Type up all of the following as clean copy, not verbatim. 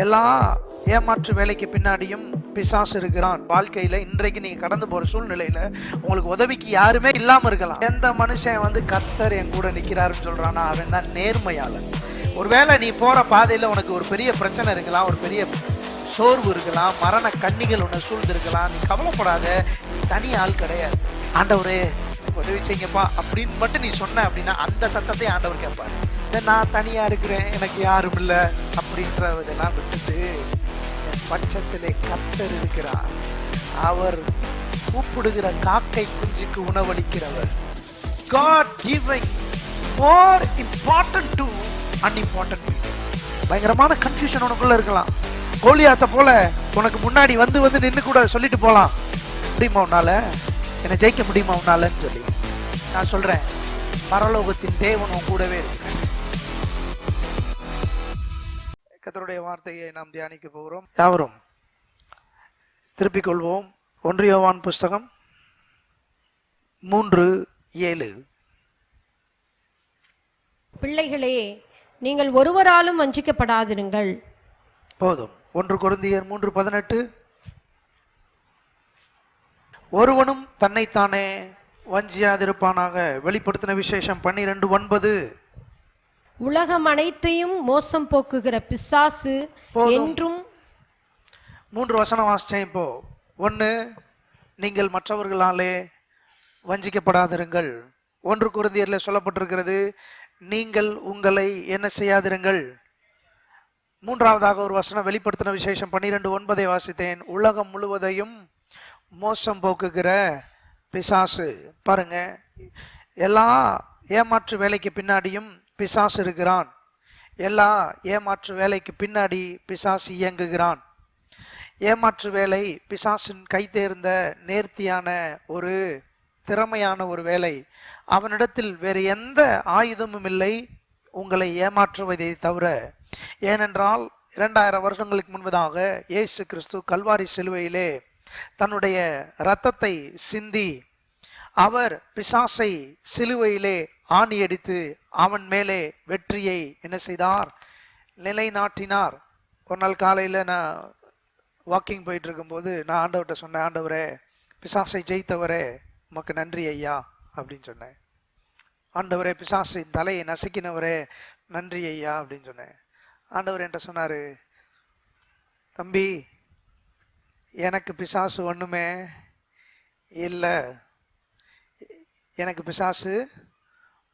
எல்லா ஏமாற்று வேலைக்கு பின்னாடியும் பிசாசு இருக்கிறான். வாழ்க்கையில இன்றைக்கு நீங்க கடந்து போற சூழ்நிலையில உங்களுக்கு உதவிக்கு யாருமே இல்லாம இருக்கலாம். எந்த மனுஷன் கர்த்தர் என் கூட நிக்கிறாருன்னு சொல்றானா அவன் தான் நேர்மையாளன். ஒருவேளை நீ போற பாதையில உனக்கு ஒரு பெரிய பிரச்சனை இருக்கலாம், ஒரு பெரிய சோர்வு இருக்கலாம், மரண கண்ணிகள் உன்னை சூழ்ந்திருக்கலாம். நீ கவலைப்படாத, நீ தனி ஆள் கிடையாது. ஆண்டவரே உதவி செய்யுங்கப்பா அப்படின்னு மட்டும் நீ சொன்ன அப்படின்னா அந்த சத்தத்தை ஆண்டவர் கேட்பாரு. நான் தனியா இருக்கிறேன், எனக்கு யாரும் இல்லை அப்படின்ற இதெல்லாம் விட்டுட்டு என் பட்சத்திலே கர்த்தர் இருக்கிறார். அவர் கூப்பிடுகிற காக்கை குஞ்சுக்கு உணவளிக்கிறவர். God giving more important to unimportant people. பயங்கரமான கன்ஃபியூஷன் உனக்குள்ள இருக்கலாம். கோலியாத்தை போல உனக்கு முன்னாடி வந்து நின்று கூட சொல்லிட்டு போலாம், முடியுமா உன்னால, என்னை ஜெயிக்க முடியுமா உன்னாலன்னு சொல்லி. நான் சொல்றேன், பரலோகத்தின் தேவன் உன் கூடவே இருக்கிறேன். கர்த்தருடைய வார்த்தையை நாம் தியானிக்க போகிறோம். யாவரும் திருப்பிக் கொள்வோம். 1 யோவான் புஸ்தகம் 3:7. பிள்ளைகளே, நீங்கள் ஒருவராலும் வஞ்சிக்கப்படாதிருங்கள். போதும். 1 கொரிந்தியர் 3:18. ஒருவனும் தன்னைத்தானே வஞ்சியாதிருப்பானாக. வெளிப்படுத்தின விசேஷம் 12:9. உலகம் அனைத்தையும் மோசம் போக்குகிற பிசாசு என்றும். 3 வசனம் வாசிச்சேன். இப்போ 1, நீங்கள் மற்றவர்களாலே வஞ்சிக்கப்படாதிருங்கள். 1 கொரிந்தியர்ல சொல்லப்பட்டிருக்கிறது, நீங்கள் உங்களை என்ன செய்யாதிருங்கள். 3ஆவதாக ஒரு வசனம் வெளிப்படுத்தின விசேஷம் 12:9 வாசித்தேன். உலகம் முழுவதையும் மோசம் போக்குகிற பிசாசு. பாருங்க, எல்லா ஏமாற்று வேலைக்கு பின்னாடியும் பிசாசு இருக்கிறான். எல்லா ஏமாற்று வேலைக்கு பின்னாடி பிசாசு இயங்குகிறான். ஏமாற்று வேலை பிசாசின் கை தேர்ந்த நேர்த்தியான ஒரு திறமையான ஒரு வேலை. அவனிடத்தில் வேறு எந்த ஆயுதமும் இல்லை உங்களை ஏமாற்றுவதை தவிர. ஏனென்றால் 2000 வருஷங்களுக்கு முன்பதாக இயேசு கிறிஸ்து கல்வாரி சிலுவையிலே தன்னுடைய இரத்தத்தை சிந்தி அவர் பிசாசை சிலுவையிலே ஆணியடித்து அவன் மேலே வெற்றியை என்ன செய்தார், நிலைநாட்டினார். ஒரு நாள் காலையில் நான் வாக்கிங் போயிட்டு இருக்கும்போது நான் ஆண்டவர்கிட்ட சொன்னேன், ஆண்டவரே பிசாசை ஜெயித்தவரே உமக்கு நன்றி ஐயா அப்படின்னு சொன்னேன். ஆண்டவரே பிசாசின் தலையை நசுக்கினவரே நன்றி ஐயா அப்படின்னு சொன்னேன். ஆண்டவர் என்கிட்ட சொன்னார், தம்பி எனக்கு பிசாசு ஒன்றுமே இல்லை, எனக்கு பிசாசு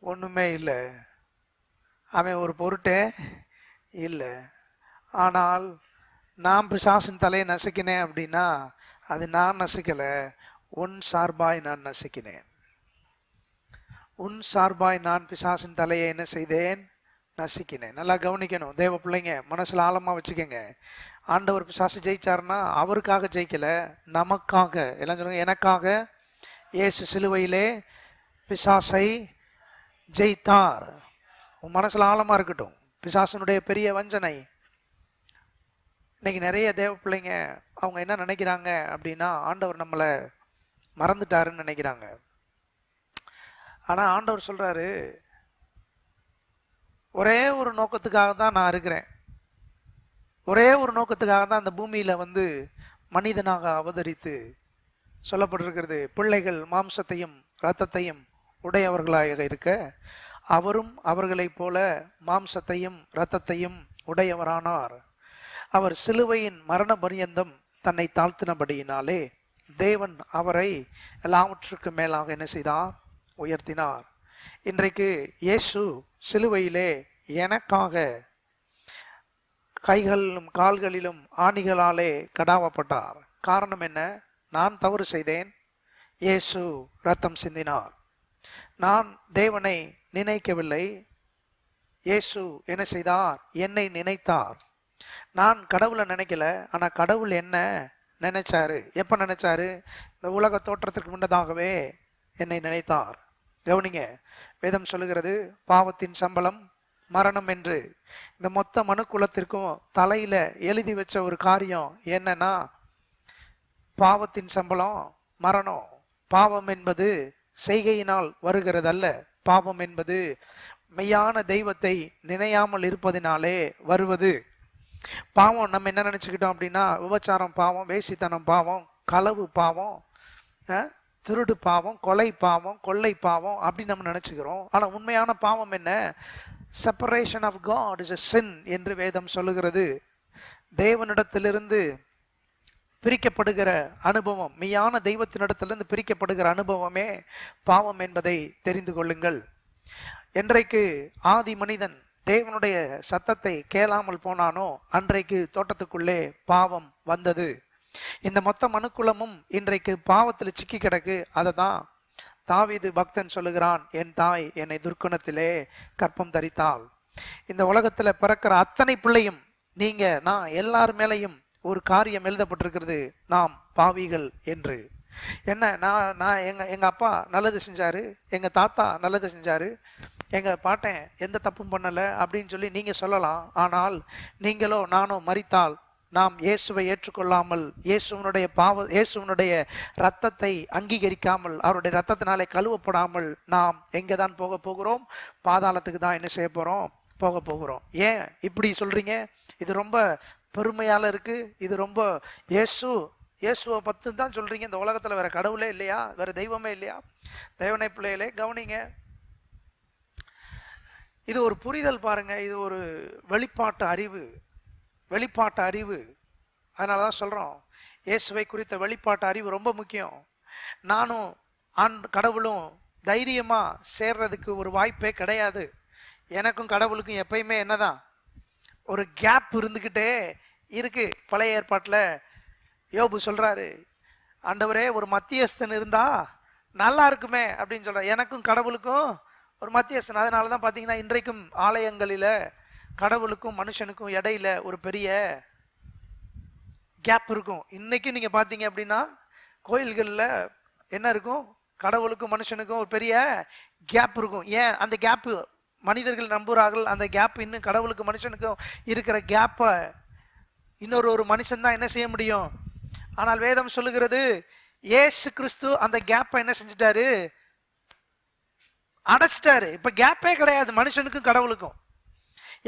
ஒன்றுமே இல்லை, அவன் ஒரு பொருட்டே இல்லை. ஆனால் நான் பிசாசின் தலையை நசுக்கினேன் அப்படின்னா அது நான் நசுக்கலை, உன் சார்பாய் நான் நசுக்கினேன். உன் சார்பாய் நான் பிசாசின் தலையை என்ன செய்தேன், நசுக்கினேன். நல்லா கவனிக்கணும் தேவ பிள்ளைங்க, மனசில் ஆழமாக வச்சுக்கோங்க. ஆண்டவர் பிசாசு ஜெயிச்சார்னா அவருக்காக ஜெயிக்கல, நமக்காக. எல்லாம் சொல்லுங்க, எனக்காக இயேசு சிலுவையிலே பிசாசை ஜெயித்தார். உன் மனசில் ஆழமாக இருக்கட்டும். பிசாசனுடைய பெரிய வஞ்சனை. இன்னைக்கு நிறைய தேவ பிள்ளைங்க அவங்க என்ன நினைக்கிறாங்க அப்படின்னா, ஆண்டவர் நம்மளை மறந்துட்டாருன்னு நினைக்கிறாங்க. ஆனால் ஆண்டவர் சொல்றாரு, ஒரே ஒரு நோக்கத்துக்காக தான் நான் இருக்கிறேன், ஒரே ஒரு நோக்கத்துக்காக தான் அந்த பூமியில மனிதனாக அவதரித்து சொல்லப்பட்டிருக்கிறது. பிள்ளைகள் மாம்சத்தையும் இரத்தத்தையும் உடையவர்களாக இருக்க அவரும் அவர்களைப் போல மாம்சத்தையும் இரத்தத்தையும் உடையவரானார். அவர் சிலுவையின் மரண பரியந்தம் தன்னை தாழ்த்தினபடியினாலே தேவன் அவரை எல்லாவற்றுக்கும் மேலாக என்ன செய்தார், உயர்த்தினார். இன்றைக்கு இயேசு சிலுவையிலே எனக்காக கைகளிலும் கால்களிலும் ஆணிகளாலே கடாவப்பட்டார். காரணம் என்ன? நான் தவறு செய்தேன், இயேசு இரத்தம் சிந்தினார். நான் தேவனை நினைக்கவில்லை, இயேசு என்ன செய்தார், என்னை நினைத்தார். நான் கடவுளை நினைக்கல, ஆனா கடவுள் என்ன நினைச்சாரு. எப்ப நினைச்சாரு? இந்த உலக தோற்றத்திற்கு முன்னதாகவே என்னை நினைத்தார். கவனிங்க, வேதம் சொல்லுகிறது பாவத்தின் சம்பளம் மரணம் என்று. இந்த மொத்த மனுக்குலத்திற்கும் தலையில எழுதி வச்ச ஒரு காரியம் என்னன்னா, பாவத்தின் சம்பளம் மரணம். பாவம் என்பது செய்கையினால் வருகிறதல்ல, பாவம் என்பது மெய்யான தெய்வத்தை நினையாமல் இருப்பதினாலே வருவது. பாவம் நம்ம என்ன நினச்சிக்கிட்டோம் அப்படின்னா, விபச்சாரம் பாவம், வேசித்தனம் பாவம், களவு பாவம், திருடு பாவம், கொலை பாவம், கொள்ளை பாவம் அப்படி நம்ம நினச்சிக்கிறோம். ஆனால் உண்மையான பாவம் என்ன? Separation of God is a sin என்று வேதம் சொல்லுகிறது. தேவனிடத்திலிருந்து பிரிக்கப்படுகிற அனுபவம், மெய்யான தெய்வத்தினிடத்திலிருந்து பிரிக்கப்படுகிற அனுபவமே பாவம் என்பதை தெரிந்து கொள்ளுங்கள். என்றைக்கு ஆதி மனிதன் தேவனுடைய சத்தத்தை கேளாமல் போனானோ அன்றைக்கு தோட்டத்துக்குள்ளே பாவம் வந்தது. இந்த மொத்த மனுக்குலமும் இன்றைக்கு பாவத்தில் சிக்கி கிடக்கு. அதை தான் தாவீது பக்தன் சொல்லுகிறான், என் தாய் என்னை துர்க்குணத்திலே கற்பம் தரித்தாள். இந்த உலகத்தில் பிறக்கிற அத்தனை பிள்ளையும், நீங்க நான் எல்லார் மேலையும் ஒரு காரியம் எழுதப்பட்டிருக்கிறது, நாம் பாவிகள் என்று. என்ன, நான் எங்க அப்பா நல்லது செஞ்சாரு, எங்க தாத்தா நல்லது செஞ்சாரு, எங்க பாட்டன் எந்த தப்பும் பண்ணலை அப்படின்னு சொல்லி நீங்க சொல்லலாம். ஆனால் நீங்களோ நானோ மரித்தால் நாம் இயேசுவை ஏற்றுக்கொள்ளாமல், இயேசுவனுடைய இரத்தத்தை அங்கீகரிக்காமல், அவருடைய இரத்தத்தினாலே கழுவப்படாமல் நாம் எங்கே தான் போக போகிறோம்? பாதாளத்துக்கு தான் என்ன செய்ய போகிறோம்? போக போகிறோம். ஏன் இப்படி சொல்கிறீங்க? இது ரொம்ப பெருமையால் இருக்குது. இது ரொம்ப இயேசுவை பற்றி தான் சொல்கிறீங்க. இந்த உலகத்தில் வேறு கடவுளே இல்லையா? வேறு தெய்வமே இல்லையா? தேவனை பிள்ளைகளே கவனிங்க. இது ஒரு புரிதல் பாருங்க. இது ஒரு வெளிப்பாட்டு அறிவு. அதனால தான் சொல்கிறோம், இயேசுவை குறித்த வெளிப்பாட்டு அறிவு ரொம்ப முக்கியம். நானும் கடவுளும் தைரியமாக சேர்றதுக்கு ஒரு வாய்ப்பே கிடையாது. எனக்கும் கடவுளுக்கும் எப்பயுமே என்னதான் ஒரு கேப் இருந்துக்கிட்டே இருக்கு. பழைய ஏற்பாட்டில் யோபு சொல்கிறாரு, ஆண்டவரே ஒரு மத்தியஸ்தன் இருந்தா நல்லா இருக்குமே அப்படின்னு சொல்கிறார். எனக்கும் கடவுளுக்கும் ஒரு மத்தியஸ்தன். அதனால தான் பார்த்தீங்கன்னா இன்றைக்கும் ஆலயங்களில் கடவுளுக்கும் மனுஷனுக்கும் இடையில ஒரு பெரிய கேப் இருக்கும். இன்னைக்கும் நீங்கள் பார்த்தீங்க அப்படின்னா கோயில்களில் என்ன இருக்கும்? கடவுளுக்கும் மனுஷனுக்கும் ஒரு பெரிய கேப் இருக்கும். ஏன் அந்த கேப்பு? மனிதர்கள் நம்புகிறார்கள் அந்த கேப் இன்னும் கடவுளுக்கும் மனுஷனுக்கும் இருக்கிற கேப்பை இன்னொரு மனுஷன் தான் என்ன செய்ய முடியும். ஆனால் வேதம் சொல்லுகிறது, இயேசு கிறிஸ்து அந்த கேப்பை என்ன செஞ்சிட்டாரு? அடைச்சிட்டாரு. இப்ப கேப்பே கிடையாது மனுஷனுக்கும் கடவுளுக்கும்.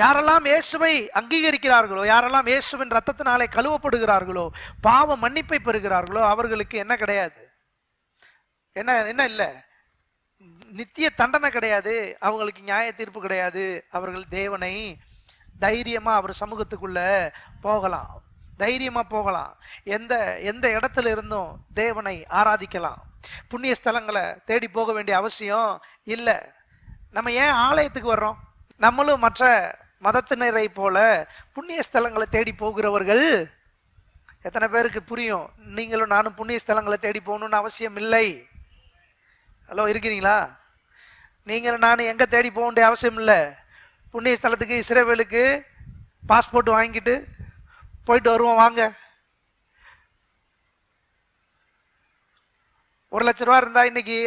யாரெல்லாம் இயேசுவை அங்கீகரிக்கிறார்களோ, யாரெல்லாம் இயேசுவின் ரத்தத்தினாலே கழுவப்படுகிறார்களோ, பாவ மன்னிப்பை பெறுகிறார்களோ, அவர்களுக்கு என்ன கிடையாது? என்ன இல்லை? நித்திய தண்டனை கிடையாது. அவங்களுக்கு நியாய தீர்ப்பு கிடையாது. அவர்கள் தேவனை தைரியமா அவர் சமூகத்துக்குள்ள போகலாம், தைரியமா போகலாம். எந்த இடத்துல இருந்தும் தேவனை ஆராதிக்கலாம். புண்ணிய ஸ்தலங்களை தேடி போக வேண்டிய அவசியம் இல்லை. நம்ம ஏன் ஆலயத்துக்கு வர்றோம்? நம்மளும் மற்ற மதத்தினரை போல புண்ணிய ஸ்தலங்களை தேடி போகிறவர்கள் எத்தனை பேருக்கு புரியும்? நீங்களும் நானும் புண்ணிய ஸ்தலங்களை தேடி போகணும்னு அவசியம் இல்லை. ஹலோ, இருக்கிறீங்களா? நீங்களும் நானும் எங்கே தேடி போக வேண்டிய அவசியம் இல்லை. புண்ணிய ஸ்தலத்துக்கு இஸ்ரவேலுக்கு பாஸ்போர்ட் வாங்கிட்டு போயிட்டு வருவோம் வாங்க. 1 லட்ச ரூபா இருந்தா இன்னைக்கு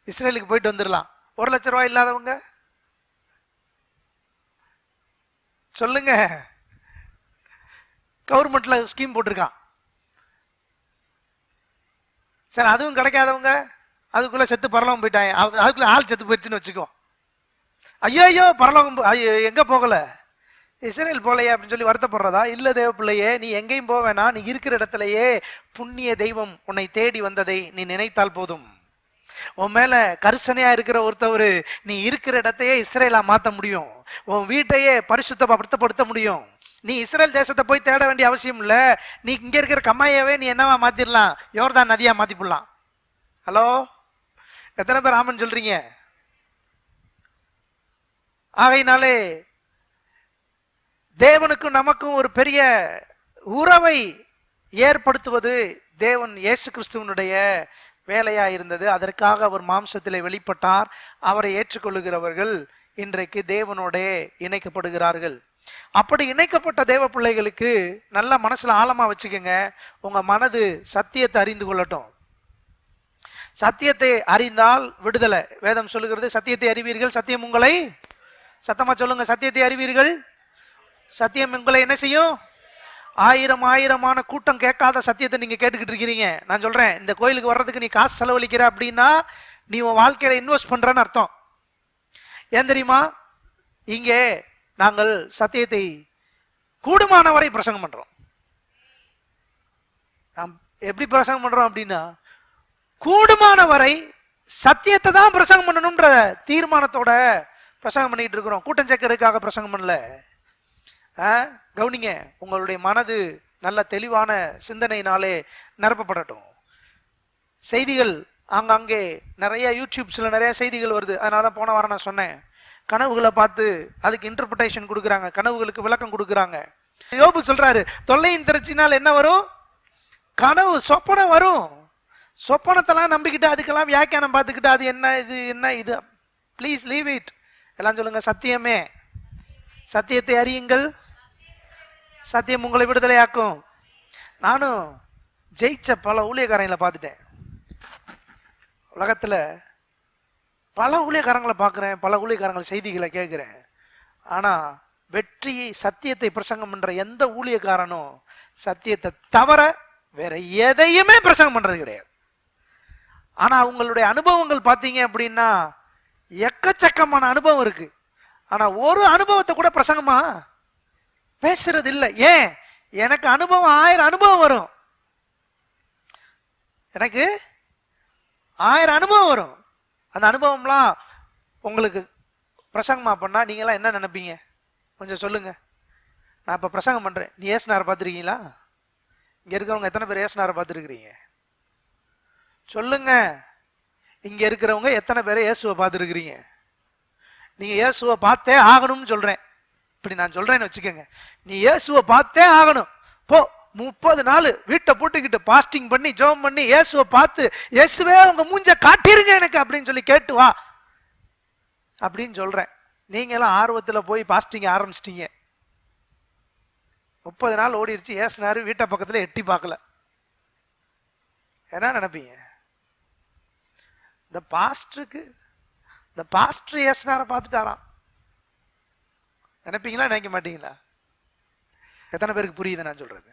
இஸ்ரேலுக்கு போயிட்டு வந்துடலாம். 1 லட்ச ரூபா இல்லாதவங்க சொல்லுங்க. கவர்மெண்ட்ல ஸ்கீம் போட்டிருக்கான். சரி, அதுவும் கிடைக்காதவங்க அதுக்குள்ள செத்து பரலோகம் போயிட்டாங்க. அதுக்குள்ள ஆள் செத்து போயிடுச்சுன்னு வச்சுக்கோ. ஐயோ பரலோகம் எங்க போகல, இஸ்ரேல் போலையே அப்படின்னு சொல்லி வருத்தப்படுறதா? இல்ல தேவ பிள்ளையே, நீ எங்கேயும் போக வேணாம். நீ இருக்கிற இடத்துலயே புண்ணிய தெய்வம் உன்னை தேடி வந்ததை நீ நினைத்தால் போதும். உன் மேல கரிசனையா இருக்கிற ஒருத்தவர் நீ இருக்கிற இடத்தையே இஸ்ரேலா மாத்த முடியும். உன் வீட்டையே பரிசுத்தப்படுத்த முடியும். நீ இஸ்ரேல் தேசத்தை போய் தேட வேண்டிய அவசியம் இல்லை. நீ இங்க இருக்கிற கம்மாயாவே நீ என்னவா மாத்திரலாம்? யோர்தான் நதியா மாத்தி போடலாம். ஹலோ, எத்தனை பேர் ஆமன் சொல்றீங்க? ஆகையினாலே தேவனுக்கும் நமக்கும் ஒரு பெரிய உறவை ஏற்படுத்துவது தேவன் இயேசு கிறிஸ்துவனுடைய வேலையா இருந்தது. அதற்காக அவர் மாம்சத்திலே வெளிப்பட்டார். அவரை ஏற்றுக்கொள்ளுகிறவர்கள் இன்றைக்கு தேவனோட இணைக்கப்படுகிறார்கள். அப்படி இணைக்கப்பட்ட தேவ பிள்ளைகளுக்கு நல்ல மனசுல ஆழமா வச்சுக்கோங்க, உங்க மனது சத்தியத்தை அறிந்து கொள்ளட்டும். சத்தியத்தை அறிந்தால் விடுதலை. வேதம் சொல்லுகிறது, சத்தியத்தை அறிவீர்கள், சத்தியம் உங்களை, சத்தமா சொல்லுங்க, சத்தியத்தை அறிவீர்கள், சத்தியம் உங்களை என்ன செய்யும்? ஆயிரமான கூட்டம் கேட்காத சத்தியத்தை நீங்க கேட்டுக்கிட்டு இருக்கிறீங்க. நான் சொல்றேன், இந்த கோயிலுக்கு வர்றதுக்கு நீ காசு செலவழிக்கிற அப்படின்னா நீ உன் வாழ்க்கையில இன்வெஸ்ட் பண்றன்னு அர்த்தம். ஏன் தெரியுமா? இங்கே நாங்கள் சத்தியத்தை கூடுமான வரை பிரசங்கம் பண்றோம். நாம் எப்படி பிரசங்கம் பண்றோம் அப்படின்னா, கூடுமான வரை சத்தியத்தை தான் பிரசங்கம் பண்ணணும்ன்ற தீர்மானத்தோட பிரசங்கம் பண்ணிட்டு இருக்கிறோம். கூட்டம் சேர்க்கறதுக்காக பிரசங்கம் பண்ணல. கவனிங்க, உங்களுடைய மனது நல்ல தெளிவான சிந்தனையினாலே நிரப்பப்படட்டும். செய்திகள் அங்கங்கே நிறைய யூடியூப்ஸில் நிறைய செய்திகள் வருது. அதனால தான் போன வாரம் நான் சொன்னேன், கனவுகளை பார்த்து அதுக்கு இன்டர்பிரேஷன் கொடுக்குறாங்க, கனவுகளுக்கு விளக்கம் கொடுக்குறாங்க. யோபு சொல்றாரு, தொல்லையின் திரட்சினால் என்ன வரும்? கனவு சொப்பனம் வரும். சொப்பனத்தெல்லாம் நம்பிக்கிட்டு அதுக்கெல்லாம் வியாக்கியானம் பார்த்துக்கிட்டு அது என்ன இது என்ன இது, ப்ளீஸ் லீவ் இட். எல்லாம் சொல்லுங்க, சத்தியமே, சத்தியத்தை அறியுங்கள், சத்தியம் உங்களை விடுதலையாக்கும். நானும் ஜெயிச்ச பல ஊழியக்காரங்களை பார்த்துட்டேன். உலகத்துல பல ஊழியக்காரங்களை பார்க்குறேன், பல ஊழியக்காரங்கள் செய்திகளை கேட்குறேன். ஆனா வெற்றியை சத்தியத்தை பிரசங்கம் பண்ற எந்த ஊழியக்காரனும் சத்தியத்தை தவிர வேற எதையுமே பிரசங்கம் பண்றது கிடையாது. ஆனா அவங்களுடைய அனுபவங்கள் பார்த்தீங்க அப்படின்னா எக்கச்சக்கமான அனுபவம் இருக்கு. ஆனா ஒரு அனுபவத்தை கூட பிரசங்கமா பேசுறது இல்லை. ஏன்? எனக்கு அனுபவம் 1000 அனுபவம் வரும். எனக்கு 1000 அனுபவம் வரும். அந்த அனுபவம்லாம் உங்களுக்கு பிரசங்கமா பண்ணா நீங்களாம் என்ன நினைப்பீங்க? கொஞ்சம் சொல்லுங்க. நான் இப்போ பிரசங்கம் பண்றேன், நீ ஏசுனாரை பார்த்துருக்கீங்களா? இங்க இருக்கிறவங்க எத்தனை பேர் ஏசுனாரை பார்த்துருக்கிறீங்க? சொல்லுங்க. இங்க இருக்கிறவங்க எத்தனை பேர் இயேசுவை பார்த்துருக்கிறீங்க? நீங்க இயேசுவை பார்த்தே ஆகணும்னு சொல்றேன். இப்படி நான் சொல்றேன்னு வச்சுக்கோங்க, நீ இயேசுவை பார்த்தே ஆகணும். போ 30 நாள் வீட்டை போட்டுக்கிட்டு பாஸ்டிங் பண்ணி ஜெபம் பண்ணி இயேசுவை பார்த்து, இயேசுவே உங்க மூஞ்ச காட்டிருங்க எனக்கு அப்படின்னு சொல்லி கேட்டு வா அப்படின்னு சொல்றேன். நீங்க எல்லாம் ஆர்வத்தில் போய் பாஸ்டிங் ஆரம்பிச்சிட்டீங்க. 30 நாள் ஓடிடுச்சு, ஏசுனாரு வீட்டை பக்கத்துல எட்டி பார்க்கல. என்ன நினைப்பீங்க? இந்த பாஸ்டர் ஏசுனாரை பார்த்துட்டாராம் நினைப்பீங்களா? நினைக்க மாட்டீங்களா? எத்தனை பேருக்கு புரியுது நான் சொல்றது?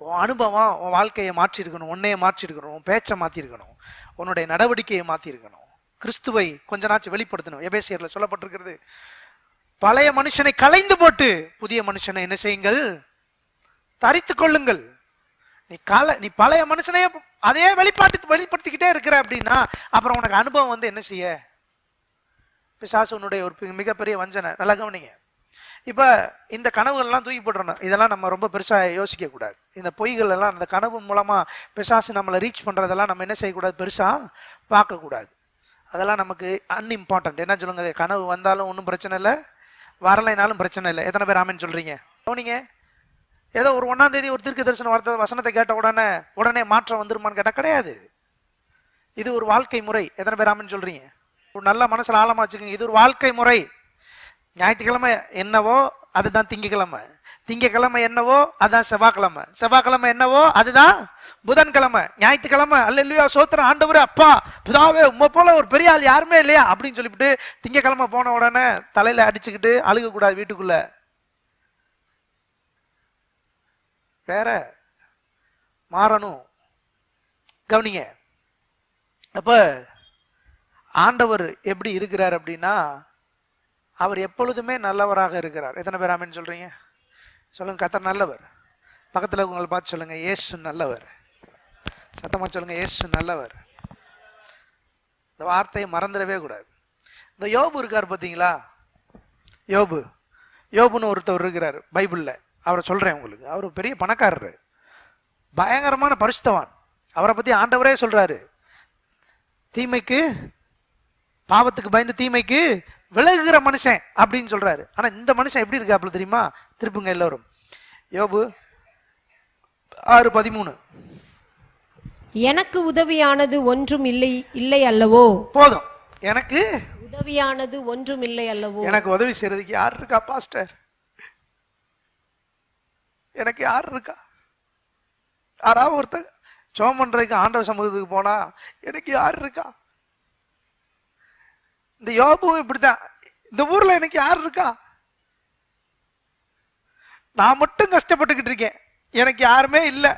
உன் அனுபவம் உன் வாழ்க்கையை மாற்றி இருக்கணும், உன்னைய மாற்றி இருக்கணும், உன் பேச்சை மாற்றி இருக்கணும், உன்னுடைய நடவடிக்கையை மாற்றி இருக்கணும், கிறிஸ்துவை கொஞ்ச நாச்சு வெளிப்படுத்தணும். எபேசியர்ல சொல்லப்பட்டிருக்கிறது, பழைய மனுஷனை களைந்து போட்டு புதிய மனுஷனை என்ன செய்யுங்கள்? தரித்து கொள்ளுங்கள். நீ பழைய மனுஷனையே அதே வெளிப்படுத்திக்கிட்டே இருக்கிற அப்படின்னா அப்புறம் உனக்கு அனுபவம் வந்து என்ன செய்ய? பிசாசு உன்னுடைய ஒரு மிகப்பெரிய வஞ்சனை. நல்லா கவனிங்க. இப்ப இந்த கனவுகள்லாம் தூக்கி போட்டுறணும். இதெல்லாம் நம்ம ரொம்ப பெருசா யோசிக்க கூடாது. இந்த பொய்கள் எல்லாம் அந்த கனவு மூலமா பிசாசு நம்மளை ரீச் பண்றதெல்லாம் நம்ம என்ன செய்யக்கூடாது? பெருசா பார்க்க கூடாது. அதெல்லாம் நமக்கு அன்இம்பார்ட்டன்ட். என்ன சொல்லுங்க, கனவு வந்தாலும் ஒன்றும் பிரச்சனை இல்லை, வரலைனாலும் பிரச்சனை இல்லை. எத்தனை பேர் ஆமென் சொல்றீங்க? கவனிங்க. ஏதோ ஒரு 1ஆம் தேதி ஒரு தீர்க்க தரிசன வார்த்தை வசனத்தை கேட்ட உடனே மாற்றம் வந்துருமான்னு கேட்டால் கிடையாது. இது ஒரு வாழ்க்கை முறை. எத்தனை பேர் ஆமென் சொல்றீங்க? ஒரு நல்ல மனசுல ஆழமா வச்சுக்கோங்க, இது ஒரு வாழ்க்கை முறை. ஞாயிற்றுக்கிழமை என்னவோ அதுதான் திங்கக்கிழமை, திங்கக்கிழமை என்னவோ அதுதான் செவ்வாய்க்கிழமை, செவ்வாய்க்கிழமை என்னவோ அதுதான் புதன்கிழமை, ஞாயிற்றுக்கிழமை அல்லேலூயா சோத்திரம் ஆண்டவரே அப்பா பிதாவே உம்மை போல ஒரு பெரிய ஆள் யாருமே இல்லையா அப்படின்னு சொல்லிவிட்டு திங்கக்கிழமை போன உடனே தலையில அடிச்சுக்கிட்டு அழுக கூடாது வீட்டுக்குள்ள. வேற மாறணும். கவனிங்க. அப்ப ஆண்டவர் எப்படி இருக்கிறார் அப்படின்னா, அவர் எப்பொழுதுமே நல்லவராக இருக்கிறார். எத்தனை பேர் ஆமென் சொல்றீங்க? சொல்லுங்க, கர்த்தர் நல்லவர். பக்கத்துல உங்களை பார்த்து சொல்லுங்க, இயேசு நல்லவர். சத்தமா சொல்லுங்க, இயேசு நல்லவர். இந்த வார்த்தையை மறந்துடவே கூடாது. இந்த யோபு இருக்கார் பார்த்தீங்களா? யோபுன்னு ஒருத்தவர் இருக்கிறார் பைபிள்ல. அவரை சொல்றேன் உங்களுக்கு. அவர் பெரிய பணக்காரர், பயங்கரமான பரிசுத்தவான். அவரை பத்தி ஆண்டவரே சொல்றாரு, தீமைக்கு பாவத்துக்கு பயந்து தீமைக்கு விலகுகிற மனுஷன் அப்படின்னு சொல்றாரு. ஆனா இந்த மனுஷன் எப்படி இருக்காப்புல தெரியுமா? திருப்புங்க எல்லாரும், யோபு 6:13. எனக்கு உதவியானது ஒன்றும் இல்லை அல்லவோ? போதும். எனக்கு உதவியானது ஒன்றும் இல்லை அல்லவோ? எனக்கு உதவி செய்யறதுக்கு யார் இருக்கா பாஸ்டர்? எனக்கு யார் இருக்கா? யாராவது ஒருத்தங்க ஜெபம் பண்றதுக்கு ஆண்டவர் சமூகத்துக்கு போனா எனக்கு யார் இருக்கா? இந்த யோபுவும் இப்படித்தான். இந்த ஊர்ல எனக்கு யார் இருக்கா? நான் மட்டும் கஷ்டப்பட்டுக்கிட்டு இருக்கேன், எனக்கு யாருமே இல்லை,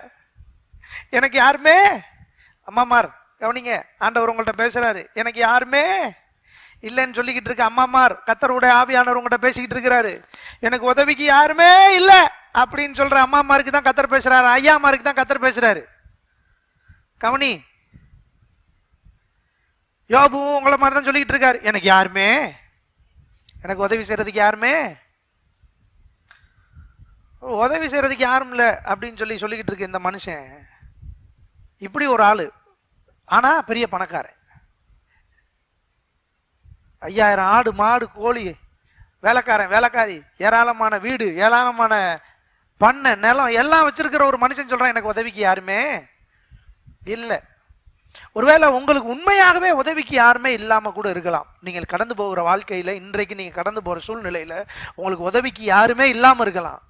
எனக்கு யாருமே. அம்மாமார் கவனிங்க, ஆண்டவர் உங்கள்கிட்ட பேசுறாரு, எனக்கு யாருமே இல்லைன்னு சொல்லிக்கிட்டு இருக்க அம்மாமார், கர்த்தருடைய ஆவியானவர் உங்கள்கிட்ட பேசிக்கிட்டு இருக்கிறாரு. எனக்கு உதவிக்கு யாருமே இல்லை அப்படின்னு சொல்ற அம்மாமாருக்கு தான் கர்த்தர் பேசுறாரு, ஐயாமாருக்கு தான் கர்த்தர் பேசுறாரு. கவனி, யோபுவும் உங்களை மாதிரி தான் சொல்லிக்கிட்டு இருக்காரு, எனக்கு யாருமே, எனக்கு உதவி செய்யறதுக்கு யாருமே, உதவி செய்யறதுக்கு யாரும் இல்லை அப்படின்னு சொல்லிக்கிட்டு இருக்கு இந்த மனுஷன். இப்படி ஒரு ஆளு, ஆனா பெரிய பணக்காரன். 5000 ஆடு மாடு கோழி, வேலைக்காரன் வேலைக்காரி, ஏராளமான வீடு, ஏராளமான பண்ணை நிலம் எல்லாம் வச்சிருக்கிற ஒரு மனுஷன் சொல்றான் எனக்கு உதவிக்கு யாருமே இல்லை. ஒருவேளை உங்களுக்கு உண்மையாகவே உதவிக்கு யாருமே இல்லாம கூட இருக்கலாம். நீங்கள் கடந்து போகிற வாழ்க்கையில, இன்றைக்கு நீங்க கடந்து போற சூழ்நிலையில உங்களுக்கு உதவிக்கு யாருமே இல்லாம இருக்கலாம்.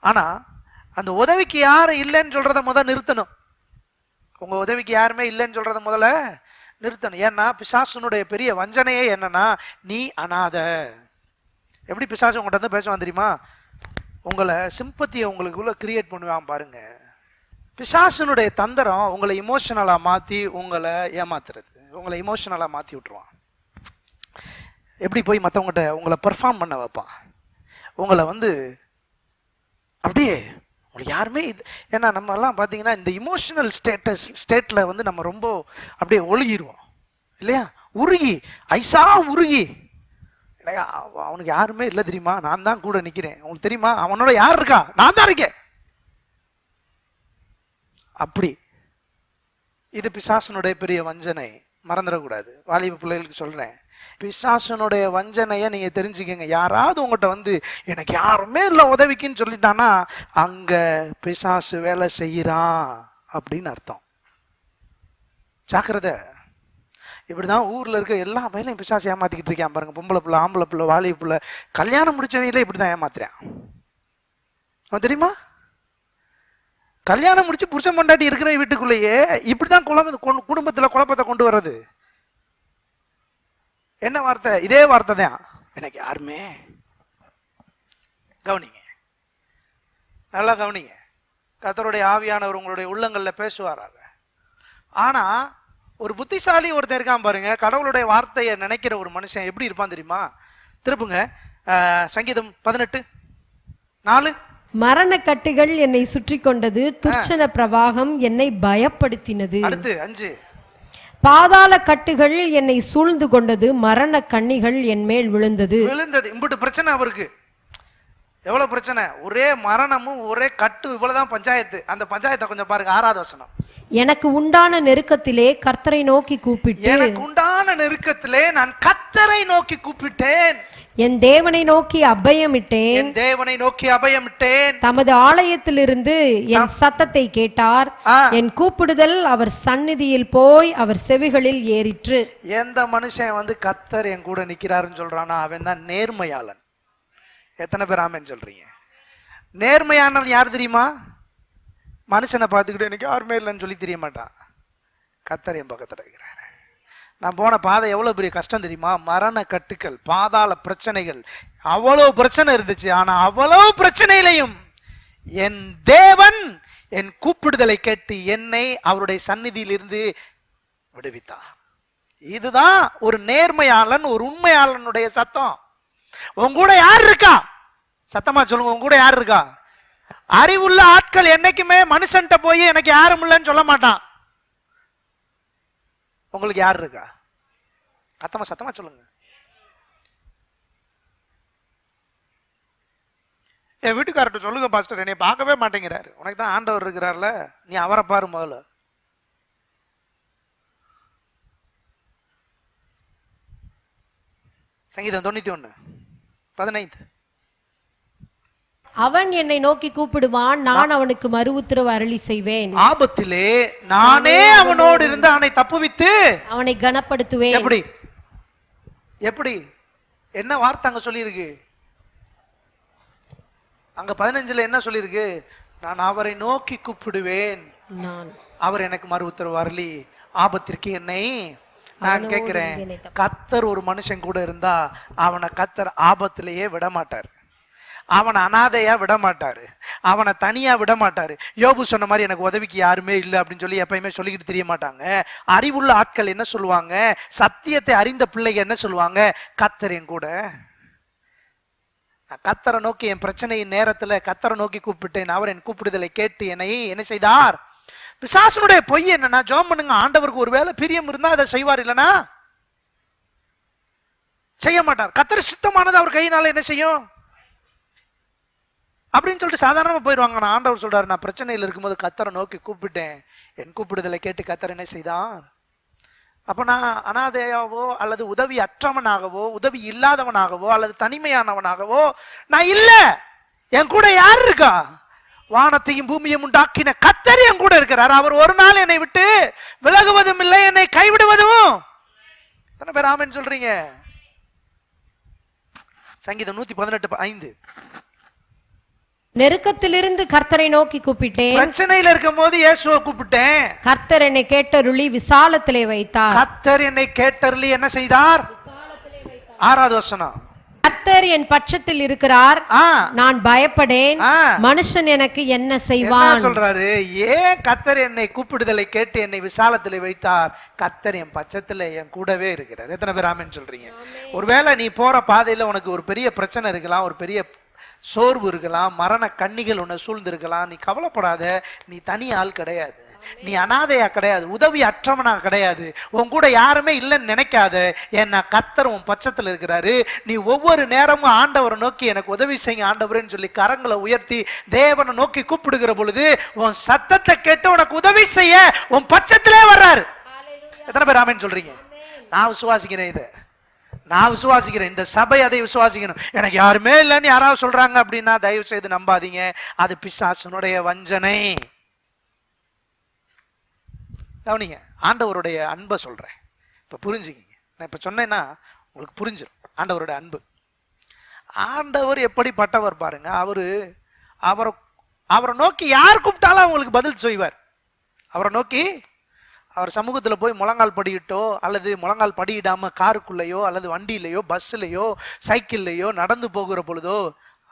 ஆனா அந்த உதவிக்கு யாரும் இல்லைன்னு சொல்றத முதல்ல நிறுத்தணும். உங்க உதவிக்கு யாருமே இல்லைன்னு சொல்றத முதல்ல நிறுத்தணும். ஏன்னா பிசாசுனுடைய பெரிய வஞ்சனையே என்னன்னா, நீ அனாதை. எப்படி பிசாசு உங்கள்கிட்ட வந்து பேசுவான் தெரியுமா? உங்களை சிம்பத்தியை உங்களுக்குள்ள கிரியேட் பண்ணுவான் பாருங்க. பிசாசுனுடைய தந்திரம் உங்களை இமோஷனலா மாத்தி உங்களை ஏமாத்துறது, உங்களை இமோஷனலா மாத்தி விட்டுருவான். எப்படி போய் மற்றவங்ககிட்ட உங்களை பெர்ஃபார்ம் பண்ண வைப்பான், உங்களை வந்து அப்படியே உங்களுக்கு யாருமே இல்லை. ஏன்னா நம்ம எல்லாம் பார்த்தீங்கன்னா இந்த இமோஷனல் ஸ்டேட்ல வந்து நம்ம ரொம்ப அப்படியே ஒழுகிடுவோம் இல்லையா? உருகி ஐசா உருகி, அவனுக்கு யாருமே இல்லை தெரியுமா, நான் தான் கூட நிற்கிறேன், உங்களுக்கு தெரியுமா அவனோட யார் இருக்கா, நான் தான் இருக்கேன். அப்படி இது பிசாசனுடைய பெரிய வஞ்சனை, மறந்துடக்கூடாது. வாலிப பிள்ளைகளுக்கு சொல்றேன், பிசாசனுடைய வஞ்சனையை நீங்க தெரிஞ்சுக்கங்க. யாராவது உங்கள்கிட்ட வந்து எனக்கு யாருமே இல்லை உதவிக்குன்னு சொல்லிட்டானா அங்க பிசாசு வேலை செய்யறான் அப்படின்னு அர்த்தம். ஜாக்கிரதை. இப்படிதான் ஊர்ல இருக்க எல்லா பையனையும் பிசாசு ஏமாத்திக்கிட்டு இருக்கான் பாருங்க. பொம்பளை பிள்ளை, ஆம்பளை பிள்ளை, வாலிப பிள்ளை, கல்யாணம் முடிச்சவங்களே இப்படிதான் ஏமாத்துறான். அவன் தெரியுமா? கல்யாணம் முடிச்சு புருஷன் பொண்டாட்டி இருக்கிற வீட்டுக்குள்ளேயே இப்படிதான் குடும்பத்துல குழப்பத்தை கொண்டு வர்றது. என்ன வார்த்தை? இதே வார்த்தை தான், எனக்கு யாருமே. கவனிங்க, நல்லா கவனிங்க. கர்த்தருடைய ஆவியானவர் உங்களுடைய உள்ளங்கள்ல பேசுவாராக. ஆனா ஒரு புத்திசாலி ஒருத்தர் இருக்கான் பாருங்க, கடவுளுடைய வார்த்தையை நினைக்கிற ஒரு மனுஷன் எப்படி இருப்பான் தெரியுமா? திருப்புங்க சங்கீதம் 18:4. மரண கட்டுகள் என்னை சுற்றி கொண்டது, துர்ச்சன பிரவாகம் என்னை பயப்படுத்தினது. அடுத்து 5. பாதாள கட்டுகள் என்னை சூழ்ந்து கொண்டது, மரண கண்ணிகள் என் மேல் விழுந்தது. இம்புட்டு பிரச்சனை அவருக்கு. எவ்வளவு பிரச்சனை, ஒரே மரணமும் ஒரே கட்டு, இவ்வளவுதான் பஞ்சாயத்து. அந்த பஞ்சாயத்தை கொஞ்சம் பாருங்க. 6வது வசனம். எனக்கு உண்டான நெருக்கத்திலே கர்த்தரை நோக்கி கூப்பிட்டு, எனக்கு உண்டான நெருக்கத்திலே நான் கர்த்தரை நோக்கி கூப்பிட்டேன், என் தேவனை நோக்கி அபயமிட்டேன், என் தேவனை நோக்கி அபயமிட்டேன். தமது ஆலயத்திலிருந்து என் சத்தத்தை கேட்டார், என் கூப்பிடுதல் அவர் சந்நிதியில் போய் அவர் செவிகளில் ஏறிற்று. எந்த மனுஷன் வந்து கர்த்தர் என் கூட நிக்கிறாருன்னு சொல்றானா அவன் தான் நேர்மையாளன். எத்தனை பேர் ஆமென் சொல்றீங்க? நேர்மையானவன் யார் தெரியுமா? மனுஷனை பார்த்துக்கிட்டு எனக்கு யாருமே இல்லைன்னு சொல்லி தெரிய மாட்டான். கர்த்தர் என் பக்கத்தில் இருக்கிறார். நான் போன பாதை எவ்வளோ பெரிய கஷ்டம் தெரியுமா? மரண கட்டுக்கள், பாதாள பிரச்சனைகள், அவ்வளோ பிரச்சனை இருந்துச்சு. ஆனால் அவ்வளோ பிரச்சனையிலையும் என் தேவன் என் கூப்பிடுதலை கேட்டு என்னை அவருடைய சந்நிதியிலிருந்து விடுவித்தார். இதுதான் ஒரு நேர்மையாளன், ஒரு உண்மையாளனுடைய சத்தம். உங்க கூட யார் இருக்கா? சத்தமா சொல்லுங்க, உங்க கூட யார் இருக்கா? அறிவுள்ள ஆட்கள் என்னைக்குமே மனுஷன்ட்ட போய் எனக்கு யாரும் இல்லைன்னு சொல்ல மாட்டான். உங்களுக்கு யார் இருக்கா? சத்தமா சொல்லுங்க. என் வீட்டுக்காரர்கிட்ட சொல்லுங்க, பாஸ்டர் என்னை பார்க்கவே மாட்டேங்கிறாரு. உனக்கு தான் ஆண்டவர் இருக்கிறார்ல, நீ அவரை பாரு முதல்ல. சங்கீதம் 91:15. அவன் என்னை நோக்கி கூப்பிடுவான், நான் அவனுக்கு மறு உத்தரவு அருளி செய்வேன். ஆபத்திலே நானே அவனோடு இருந்து அவனை தப்புவித்து அவனை கனப்படுத்துவேன். எப்படி எப்படி என்ன வார்த்தை அங்க சொல்லியிருக்கு? அங்க 15ல என்ன சொல்லியிருக்கு? நான் அவரை நோக்கி கூப்பிடுவேன், அவர் எனக்கு மறு உத்தரவு அருளி ஆபத்திற்கு என்னை. நான் கேட்கிறேன், கர்த்தர் ஒரு மனுஷன் கூட இருந்தா அவனை கர்த்தர் ஆபத்திலேயே விட மாட்டார். அவனை அனாதையா விட மாட்டாரு, அவனை தனியா விட மாட்டாரு. யோபு சொன்ன மாதிரி எனக்கு உதவிக்கு யாருமே இல்லை அப்படின்னு சொல்லி எப்பயுமே சொல்லிக்கிட்டு தெரிய மாட்டாங்க. அறிவுள்ள ஆட்கள் என்ன சொல்லுவாங்க, சத்தியத்தை அறிந்த பிள்ளைங்க என்ன சொல்லுவாங்க, கர்த்தர் என் கூட. நான் கர்த்தரை நோக்கி என் பிரச்சனையின் நேரத்துல கர்த்தரை நோக்கி கூப்பிட்டேன், அவர் என் கூப்பிடுதலை கேட்டு என்னை என்ன செய்தார். பிசாசனுடைய பொய் என்னன்னா, ஜெபம் பண்ணுங்க, ஆண்டவருக்கு ஒருவேளை பிரியம் இருந்தா அதை செய்வார், இல்லைன்னா செய்ய மாட்டார். கர்த்தர் சுத்தமானது அவர் கையினால என்ன செய்யும் அப்படின்னு சொல்லிட்டு சாதாரணமா போயிடுவாங்க. நான் ஆண்டவர் சொல்றாரு, நான் பிரச்சனையில் இருக்கும்போது கர்த்தரை நோக்கி கூப்பிட்டேன், என் கூப்பிடுதலை கேட்டு கர்த்தர் என்ன செய்தார். அப்ப நான் அனாதையாவோ அல்லது உதவி அற்றவனாகவோ உதவி இல்லாதவனாகவோ அல்லது தனிமையானவனாகவோ நான் இல்ல. என் கூட யார் இருக்கா? வானத்தையும் பூமியையும் உண்டாக்கின கர்த்தர் என் கூட இருக்கிறார். அவர் ஒரு நாள் என்னை விட்டு விலகுவதும் இல்லை, என்னை கைவிடுவதும். எத்தனை பேர் ஆமென் சொல்றீங்க? சங்கீதம் 118:5. நெருக்கத்திலிருந்து கர்த்தரை நோக்கி கூப்பிட்டேன், பிரச்சனையில இருக்கும் போது இயேசுவை கூப்பிட்டேன், கர்த்தர் என்னை கேட்டருளி விசாலத்திலே வைத்தார். கர்த்தர் என்னை கேட்டருளி என்ன செய்தார்? 6வது வசனம். கர்த்தர் என் பட்சத்தில் இருக்கிறார், நான் பயப்படேன், மனுஷன் எனக்கு என்ன செய்வான் சொல்றாரு. ஏன் கர்த்தர் என்னை கூப்பிடுதலை கேட்டு என்னை விசாலத்திலே வைத்தார்? கர்த்தர் என் பட்சத்துல என் கூடவே இருக்கிறார். எத்தனை பேர் ஆமென் சொல்றீங்க? ஒருவேளை நீ போற பாதையில உனக்கு ஒரு பெரிய பிரச்சனை இருக்கலாம், ஒரு பெரிய சோர்வு இருக்கலாம், மரண கண்ணிகள் உன்னை சூழ்ந்து இருக்கலாம். நீ கவலைப்படாத, நீ தனி ஆள் கிடையாது, நீ அனாதையா கிடையாது, உதவி அற்றவனா கிடையாது, உன் கூட யாருமே இல்லைன்னு நினைக்காத. ஏன்னா கர்த்தர் உன் பட்சத்தில் இருக்கிறாரு. நீ ஒவ்வொரு நேரமும் ஆண்டவரை நோக்கி எனக்கு உதவி செய்ய ஆண்டவரேன்னு சொல்லி கரங்களை உயர்த்தி தேவனை நோக்கி கூப்பிடுகிற பொழுது உன் சத்தத்தை கேட்டு உனக்கு உதவி செய்ய உன் பட்சத்திலே வர்றாரு. எத்தனை பேர் ஆமென் சொல்றீங்க? நான் விசுவாசிக்கிறேன், இதை நான் விசுவாசிக்கிறேன், இந்த சபை அதை விசுவாசிக்கணும். எனக்கு யாருமே இல்லைன்னு யாராவது சொல்றாங்க அப்படின்னா தயவு செய்து நம்பாதீங்க, அது பிசாசனுடைய வஞ்சனை. கவனிங்க, ஆண்டவருடைய அன்பை சொல்றேன், இப்ப புரிஞ்சுக்கிங்க. நான் இப்ப சொன்னேன்னா உங்களுக்கு புரிஞ்சிடும் ஆண்டவருடைய அன்பு. ஆண்டவர் எப்படிப்பட்டவர் பாருங்க. அவரை நோக்கி யார் கூப்பிட்டாலும் அவங்களுக்கு பதில் செய்வார். அவரை நோக்கி அவர் சமூகத்தில் போய் முழங்கால் படியிட்டோ அல்லது முழங்கால் படியிடாம காருக்குள்ளேயோ அல்லது வண்டியிலையோ பஸ்ஸுலையோ சைக்கிள்லையோ நடந்து போகிற பொழுதோ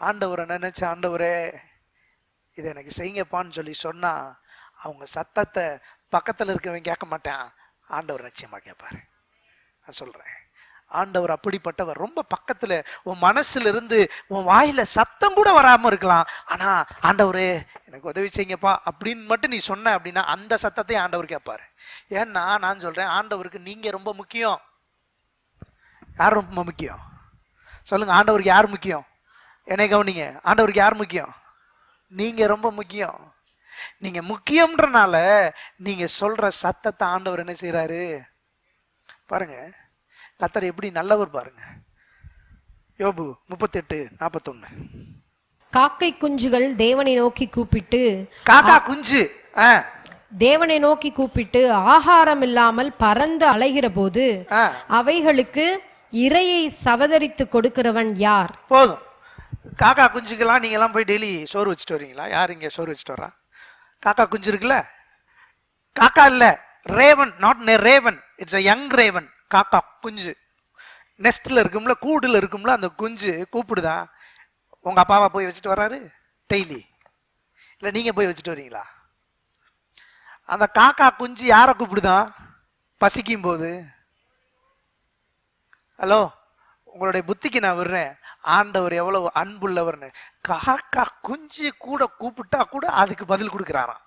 ஆண்டவரை நினைச்ச, ஆண்டவரே இதை எனக்கு செய்யுங்கப்பான்னு சொல்லி சொன்னா அவங்க சத்தத்தை பக்கத்தில் இருக்கிறவங்க கேட்க மாட்டேன், ஆண்டவர் நிச்சயமா கேட்பாரு. நான் சொல்றேன், ஆண்டவர் அப்படிப்பட்டவர். ரொம்ப பக்கத்துல உன் மனசுல இருந்து உன் வாயில சத்தம் கூட வராம இருக்கலாம், ஆனா ஆண்டவரே எனக்கு உதவி செய்யுங்கப்பா அப்படின்னு மட்டும் நீ சொன்ன அப்படின்னா அந்த சத்தத்தை ஆண்டவர் கேட்பாரு. ஏன்னா நான் சொல்றேன், ஆண்டவருக்கு நீங்க ரொம்ப முக்கியம். யார் ரொம்ப முக்கியம் சொல்லுங்க? ஆண்டவருக்கு யார் முக்கியம்? என்னை கவனிங்க, ஆண்டவருக்கு யார் முக்கியம்? நீங்க ரொம்ப முக்கியம். நீங்க முக்கியம்ன்றனால நீங்க சொல்ற சத்தத்தை ஆண்டவர் என்ன செய்யறாரு பாருங்க. கர்த்தர் எப்படி நல்லவர் பாருங்க. யோபு 38:41. காக்கை குஞ்சுகள் தேவனை நோக்கி கூப்பிட்டு, காக்கா குஞ்சு தேவனை நோக்கி கூப்பிட்டு ஆகாரம் இல்லாமல் பறந்து அலைகிற போது அவைகளுக்கு இரையை சவதரித்து கொடுக்கிறவன் யார்? போதும். காக்கா குஞ்சுக்கெல்லாம் நீங்க எல்லாம் போய் டெய்லி சோறு வச்சுட்டு வரீங்களா? யார் இங்க சோறு வச்சுட்டு வரா? காக்கா குஞ்சு இருக்குல்ல, காக்கா இல்ல, Raven, not Raven, it's a young Raven. காக்கா குஞ்சு நெஸ்ட்ல இருக்கும்ல, கூடுல இருக்கும்ல, அந்த குஞ்சு கூப்பிடுதா? உங்க அப்பாவா போய் வச்சுட்டு வர்றாரு டெய்லி? இல்ல நீங்க போய் வச்சுட்டு வரீங்களா? அந்த காக்கா குஞ்சு யாரை கூப்பிடுதான் பசிக்கும் போது? ஹலோ, உங்களுடைய புத்திக்கு நான் விடுறேன், ஆண்டவர் எவ்வளவு அன்புள்ளவர்னு. காக்கா குஞ்சு கூட கூப்பிட்டா கூட அதுக்கு பதில் கொடுக்கிறாராம்.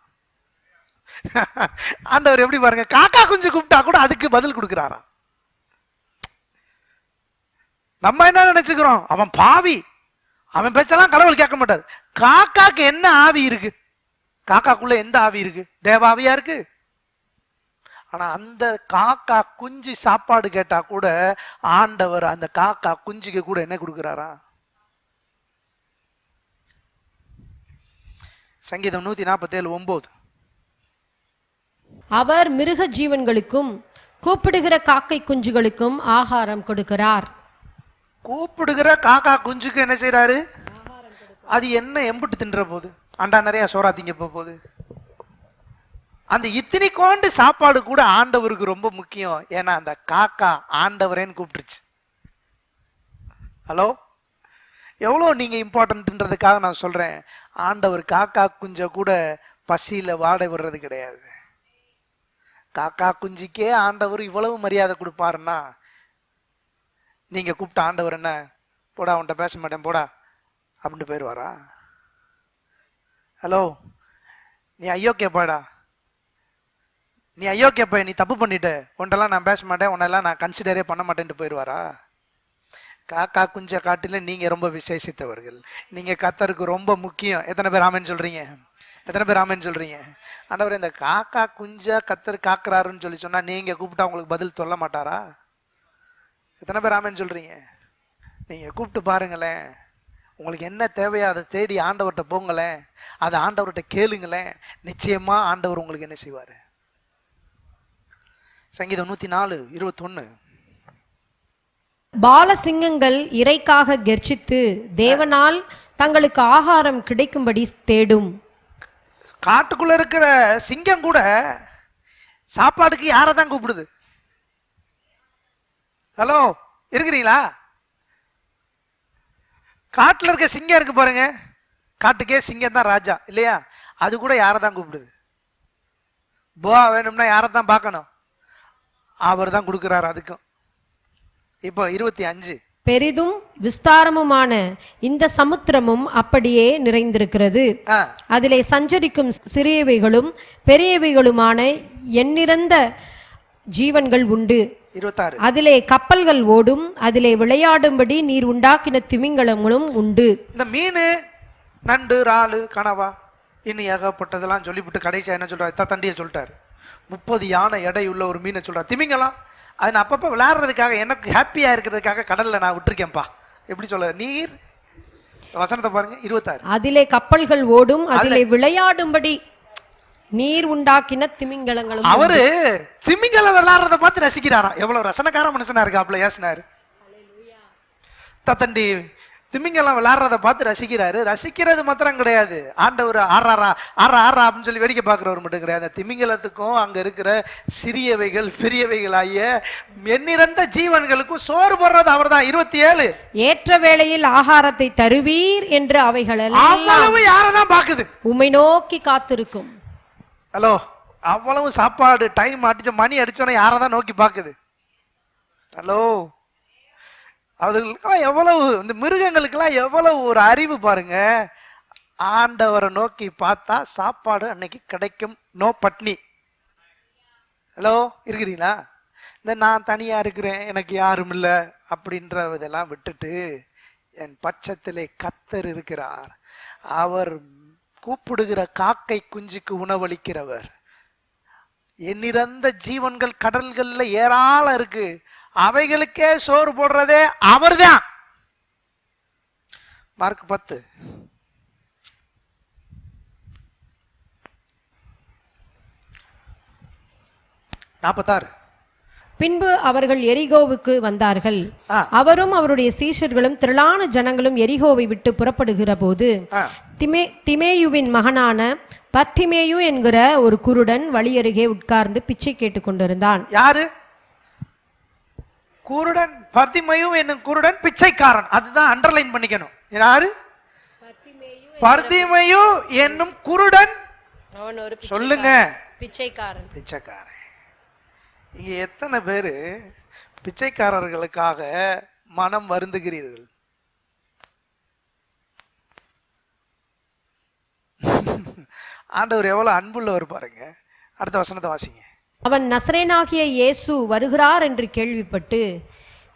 ஆண்டவர் எப்படி பாருங்க, காக்கா குஞ்சு கூப்பிட்டா கூட அதுக்கு பதில் கொடுக்கிறாராம். நம்ம என்ன நினைச்சுக்கிறோம், அவன் பாவி, அவன் பேச்செல்லாம் கடவுள் கேட்க மாட்டார். காக்காக்கு என்ன ஆவி இருக்கு? காக்காக்குள்ள எந்த ஆவி இருக்கு? தேவாவியா இருக்கு. ஆனா அந்த காக்கா குஞ்சு சாப்பாடு கேட்டா கூட ஆண்டவர் அந்த காக்கா குஞ்சுக்கு கூட என்ன கொடுக்கிறாரா? சங்கீதம் 147:9. அவர் மிருக ஜீவன்களுக்கும் கூப்பிடுகிற காக்கை குஞ்சுகளுக்கும் ஆகாரம் கொடுக்கிறார். கூப்பிடுகிற காக்கா குஞ்சுக்கு என்ன செய்யறாரு? அது என்ன எம்புட்டு தின்ற போது? அண்டா நிறைய சோறா திங்க போகுது. அந்த இத்தனை கோண்டு சாப்பாடு கூட ஆண்டவருக்கு ரொம்ப முக்கியம். ஏன்னா அந்த காக்கா ஆண்டவரேன்னு கூப்பிட்டுருச்சு. ஹலோ, எவ்வளோ நீங்க இம்பார்ட்டன்ட்ன்றதுக்காக நான் சொல்றேன். ஆண்டவர் காக்கா குஞ்ச கூட பசியில வாட விடுறது கிடையாது. காக்கா குஞ்சிக்கே ஆண்டவர் இவ்வளவு மரியாதை கொடுப்பாருன்னா, நீங்க கூப்பிட்ட ஆண்டவர் என்ன, போடா அவன்கிட்ட பேச மாட்டேன் போடா அப்படின்ட்டு போயிடுவாரா? ஹலோ, நீ ஐயோக்கியப்பாடா, நீ ஐயோக்கியப்பா, நீ தப்பு பண்ணிட்ட, உன்ட்டெல்லாம் நான் பேச மாட்டேன், உன்னெல்லாம் நான் கன்சிடரே பண்ண மாட்டேன்ட்டு போயிடுவாரா? காக்கா குஞ்ச காட்டில நீங்க ரொம்ப விசேஷித்தவர்கள். நீங்க கர்த்தருக்கு ரொம்ப முக்கியம். எத்தனை பேர் ஆமென் சொல்றீங்க? எத்தனை பேர் ஆமென் சொல்றீங்க? ஆண்டவர், இந்த காக்கா குஞ்ச கர்த்தர் காக்குறாருன்னு சொல்லி சொன்னா நீங்க கூப்பிட்டா உங்களுக்கு பதில் சொல்ல மாட்டாரா? எத்தனை பேர் ஆமென் சொல்றீங்க? நீங்க கூப்பிட்டு பாருங்களேன். உங்களுக்கு என்ன தேவையோ அதை தேடி ஆண்டவர்கிட்ட போங்களேன், அதை ஆண்டவர்கிட்ட கேளுங்களேன். நிச்சயமா ஆண்டவர் உங்களுக்கு என்ன செய்வாரு? சங்கீதம் 104:21. பாலசிங்கங்கள் இரைக்காக கெர்ச்சித்து தேவனால் தங்களுக்கு ஆகாரம் கிடைக்கும்படி தேடும். காட்டுக்குள்ள இருக்கிற சிங்கம் கூட சாப்பாடுக்கு யாரை தான் கூப்பிடுது? ஹலோ, இருக்கிறீங்களா? காட்டுல இருக்க சிங்கம் இருக்கு பாருங்க, காட்டுக்கே சிங்கம் தான் ராஜா இல்லையா? அது கூட யாரை தான் கூப்பிடுது? போவா வேணும்னா யாரை தான் பார்க்கணும்? அவர் தான் கொடுக்கிறாரு. அதுக்கும் இப்போ 25. பெரிதும் விஸ்தாரமுமான இந்த சமுத்திரமும் அப்படியே நிறைந்திருக்கிறது. அதிலே சஞ்சரிக்கும் சிறியவைகளும் பெரியவைகளுமான எண்ணிறந்த ஜீவன்கள் உண்டு. 26. அதிலே கப்பல்கள் ஓடும், அதிலே விளையாடும்படி நீர் உண்டாக்கின திமிங்கலங்களும் உண்டு. இந்த மீன், நண்டு, இறாலு, கனவா இன்னும் ஏகப்பட்டதெல்லாம் சொல்லிவிட்டு கடைசியா என்ன சொல்றாரு? தண்டியை சொல்லிட்டாரு. 30 யானை எடை உள்ள ஒரு மீனை சொல்றாரு. திமிங்கலம் அது நான் அப்பப்போ விளையாடுறதுக்காக, எனக்கு ஹாப்பியா இருக்கிறதுக்காக கடல்ல நான் விட்டுருக்கேன்ப்பா. எப்படி சொல்ல? நீர் வசனத்தை பாருங்க 26. அதிலே கப்பல்கள் ஓடும், அதிலே விளையாடும்படி நீர் உண்டாக்கின திமிங்கலங்களும். அவரு திமிங்கலம் விளையாடுறத பார்த்து ரசிக்கிறாராம். எவ்வளவு ரசனக்கார மனுஷனா இருக்காப்ல. ஏசினாரு தத்தண்டி திமிங்கலம் விளையாடுறத பார்த்து ரசிக்கிறாரு. ரசிக்கிறது மாத்திரம் கிடையாது, ஆண்டவர் ஆறாரா ஆறா ஆறா அப்படின்னு சொல்லி வேடிக்கை பார்க்கிறவர் மட்டும் கிடையாது. திமிங்கலத்துக்கும் அங்க இருக்கிற சிறியவைகள் பெரியவைகளாகிய எண்ணிறந்த ஜீவன்களுக்கும் சோறு போடுறது அவர் தான். 27. ஏற்ற வேளையில் ஆகாரத்தை தருவீர் என்று அவைகள் அவ்வளவு யாரதான் பாக்குது? உம்மை நோக்கி காத்திருக்கும். ஹலோ, அவ்வளவு சாப்பாடு டைம் அடிச்ச மணி அடிச்சோன்னா யாரதான் நோக்கி பாக்குது? ஹலோ, அதுக்கெல்லாம் எவ்வளவு, இந்த மிருகங்களுக்கெல்லாம் எவ்வளவு ஒரு அறிவு பாருங்க. ஆண்டவரை நோக்கி பார்த்தா சாப்பாடு அன்னைக்கு கிடைக்கும். நோ பட்னி. ஹலோ, இருக்கிறீங்களா? இந்த நான் தனியா இருக்கிறேன், எனக்கு யாரும் இல்லை அப்படின்ற இதெல்லாம் விட்டுட்டு என் பட்சத்திலே கர்த்தர் இருக்கிறார். அவர் கூப்பிடுகிற காக்கை குஞ்சுக்கு உணவளிக்கிறவர். எண்ணிறந்த ஜீவன்கள் கடல்கள்ல ஏராளம் இருக்கு, அவைகளுக்கே சோறு போடுறதே அவர்தான். மார்க் 10. பின்பு அவர்கள் எரிகோவுக்கு வந்தார்கள். அவரும் அவருடைய சீஷர்களும் திரளான ஜனங்களும் எரிகோவை விட்டு புறப்படுகிற போது திமேயுவின் மகனான பத்திமேயு என்கிற ஒரு குருடன் வழியருகே உட்கார்ந்து பிச்சை கேட்டுக் கொண்டிருந்தான். யாரு குருடன்? பர்திமேயு என்னும் குருடன் பிச்சைக்காரன். அதுதான் அண்டர்லைன் பண்ணிக்கணும். யாரு? பர்திமேயு என்னும் குருடன். சொல்லுங்க, பிச்சைக்காரன். பிச்சைக்காரன். இங்க எத்தனை பேரு பிச்சைக்காரர்களுக்காக மனம் வருந்துகிறீர்கள்? ஆண்டவர் எவ்வளவு அன்புள்ளவர் பாருங்க. அடுத்த வசனத்தை வாசிங்க. அவன் நசரேனாகிய இயேசு வருகிறார் என்று கேள்விப்பட்டு,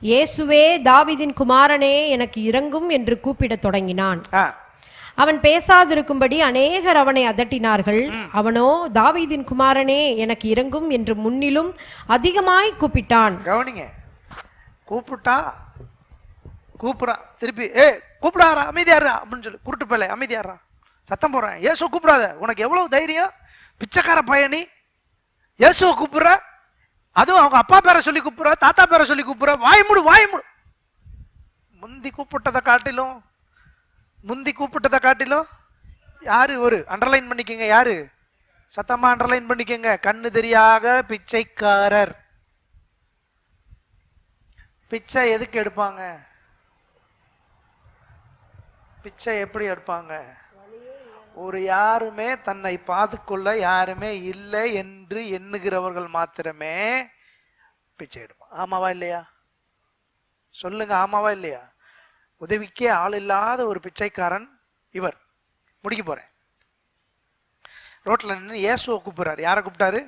இயேசுவே தாவீதின் குமாரனே எனக்கு இரங்கும் என்று கூப்பிடத் தொடங்கினான். அவன் பேசாதிருக்கும்படி அநேகர் அவனை அதட்டினார்கள். அவனோ தாவீதின் குமாரனே எனக்கு இரங்கும் என்று முன்னிலும் அதிகமாய் கூப்பிட்டான். கவனிங்க, கூப்பிட்டா கூப்பிடா திருப்பி கூப்பிடாரா அமைதியாரா அப்படின்னு சொல்லி குருட்டு பிள்ளை அமைதியாரா சத்தம் போடுறேன். இயேசு கூப்பிடாத, உனக்கு எவ்வளவு தைரியம்? பிச்சைக்கார பயணி இயேசுவை கூப்பிடுற, அதுவும் அவங்க அப்பா பேரை சொல்லி கூப்பிடுற, தாத்தா பேரை சொல்லி கூப்பிடுற. வாய்முடு வாய்முடு. முந்தி கூப்பிட்டதை காட்டிலும் யாரு? ஒரு அண்டர்லைன் பண்ணிக்கங்க. யாரு? சத்தமா அண்டர்லைன் பண்ணிக்கங்க. கண்ணு தெரியாத பிச்சைக்காரர். பிச்சை எதுக்கு எடுப்பாங்க? பிச்சை எப்படி எடுப்பாங்க? ஒரு யாருமே தன்னை பார்த்துக்கொள்ள யாருமே இல்லை என்று எண்ணுகிறவர்கள் மாத்திரமே பிச்சை எடுப்பான். ஆமாவா இல்லையா? சொல்லுங்க, ஆமாவா இல்லையா? உதவிக்கே ஆள் இல்லாத ஒரு பிச்சைக்காரன் இவர். முடிக்க போறேன். ரோட்ல நின்று இயேசுவை கூப்பிடுறாரு. யாரை கூப்பிட்டாரு?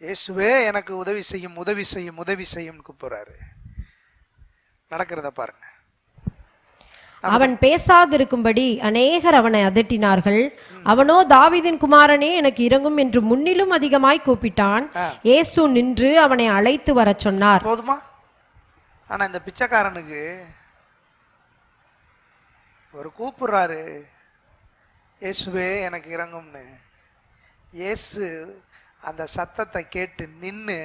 இயேசுவே எனக்கு உதவி செய்யும், உதவி செய்யும், உதவி செய்யும் கூப்பிடுறாரு. நடக்கிறத பாருங்க. அவன் பேசாதிருக்கும்படி அநேகர் அவனை அதட்டினார்கள். அவனோ தாவீதின் குமாரனே எனக்கு இரங்கும் என்று முன்னிலும் அதிகமாய் கூப்பிட்டான். இயேசு நின்று அவனை அழைத்து வர சொன்னார். போதுமா? ஆனா இந்த பிச்சைக்காரனுக்கு ஒரு கூப்பிடுறாரு, இயேசுவே எனக்கு இரங்கும்னு. இயேசு அந்த சத்தத்தை கேட்டு நின்று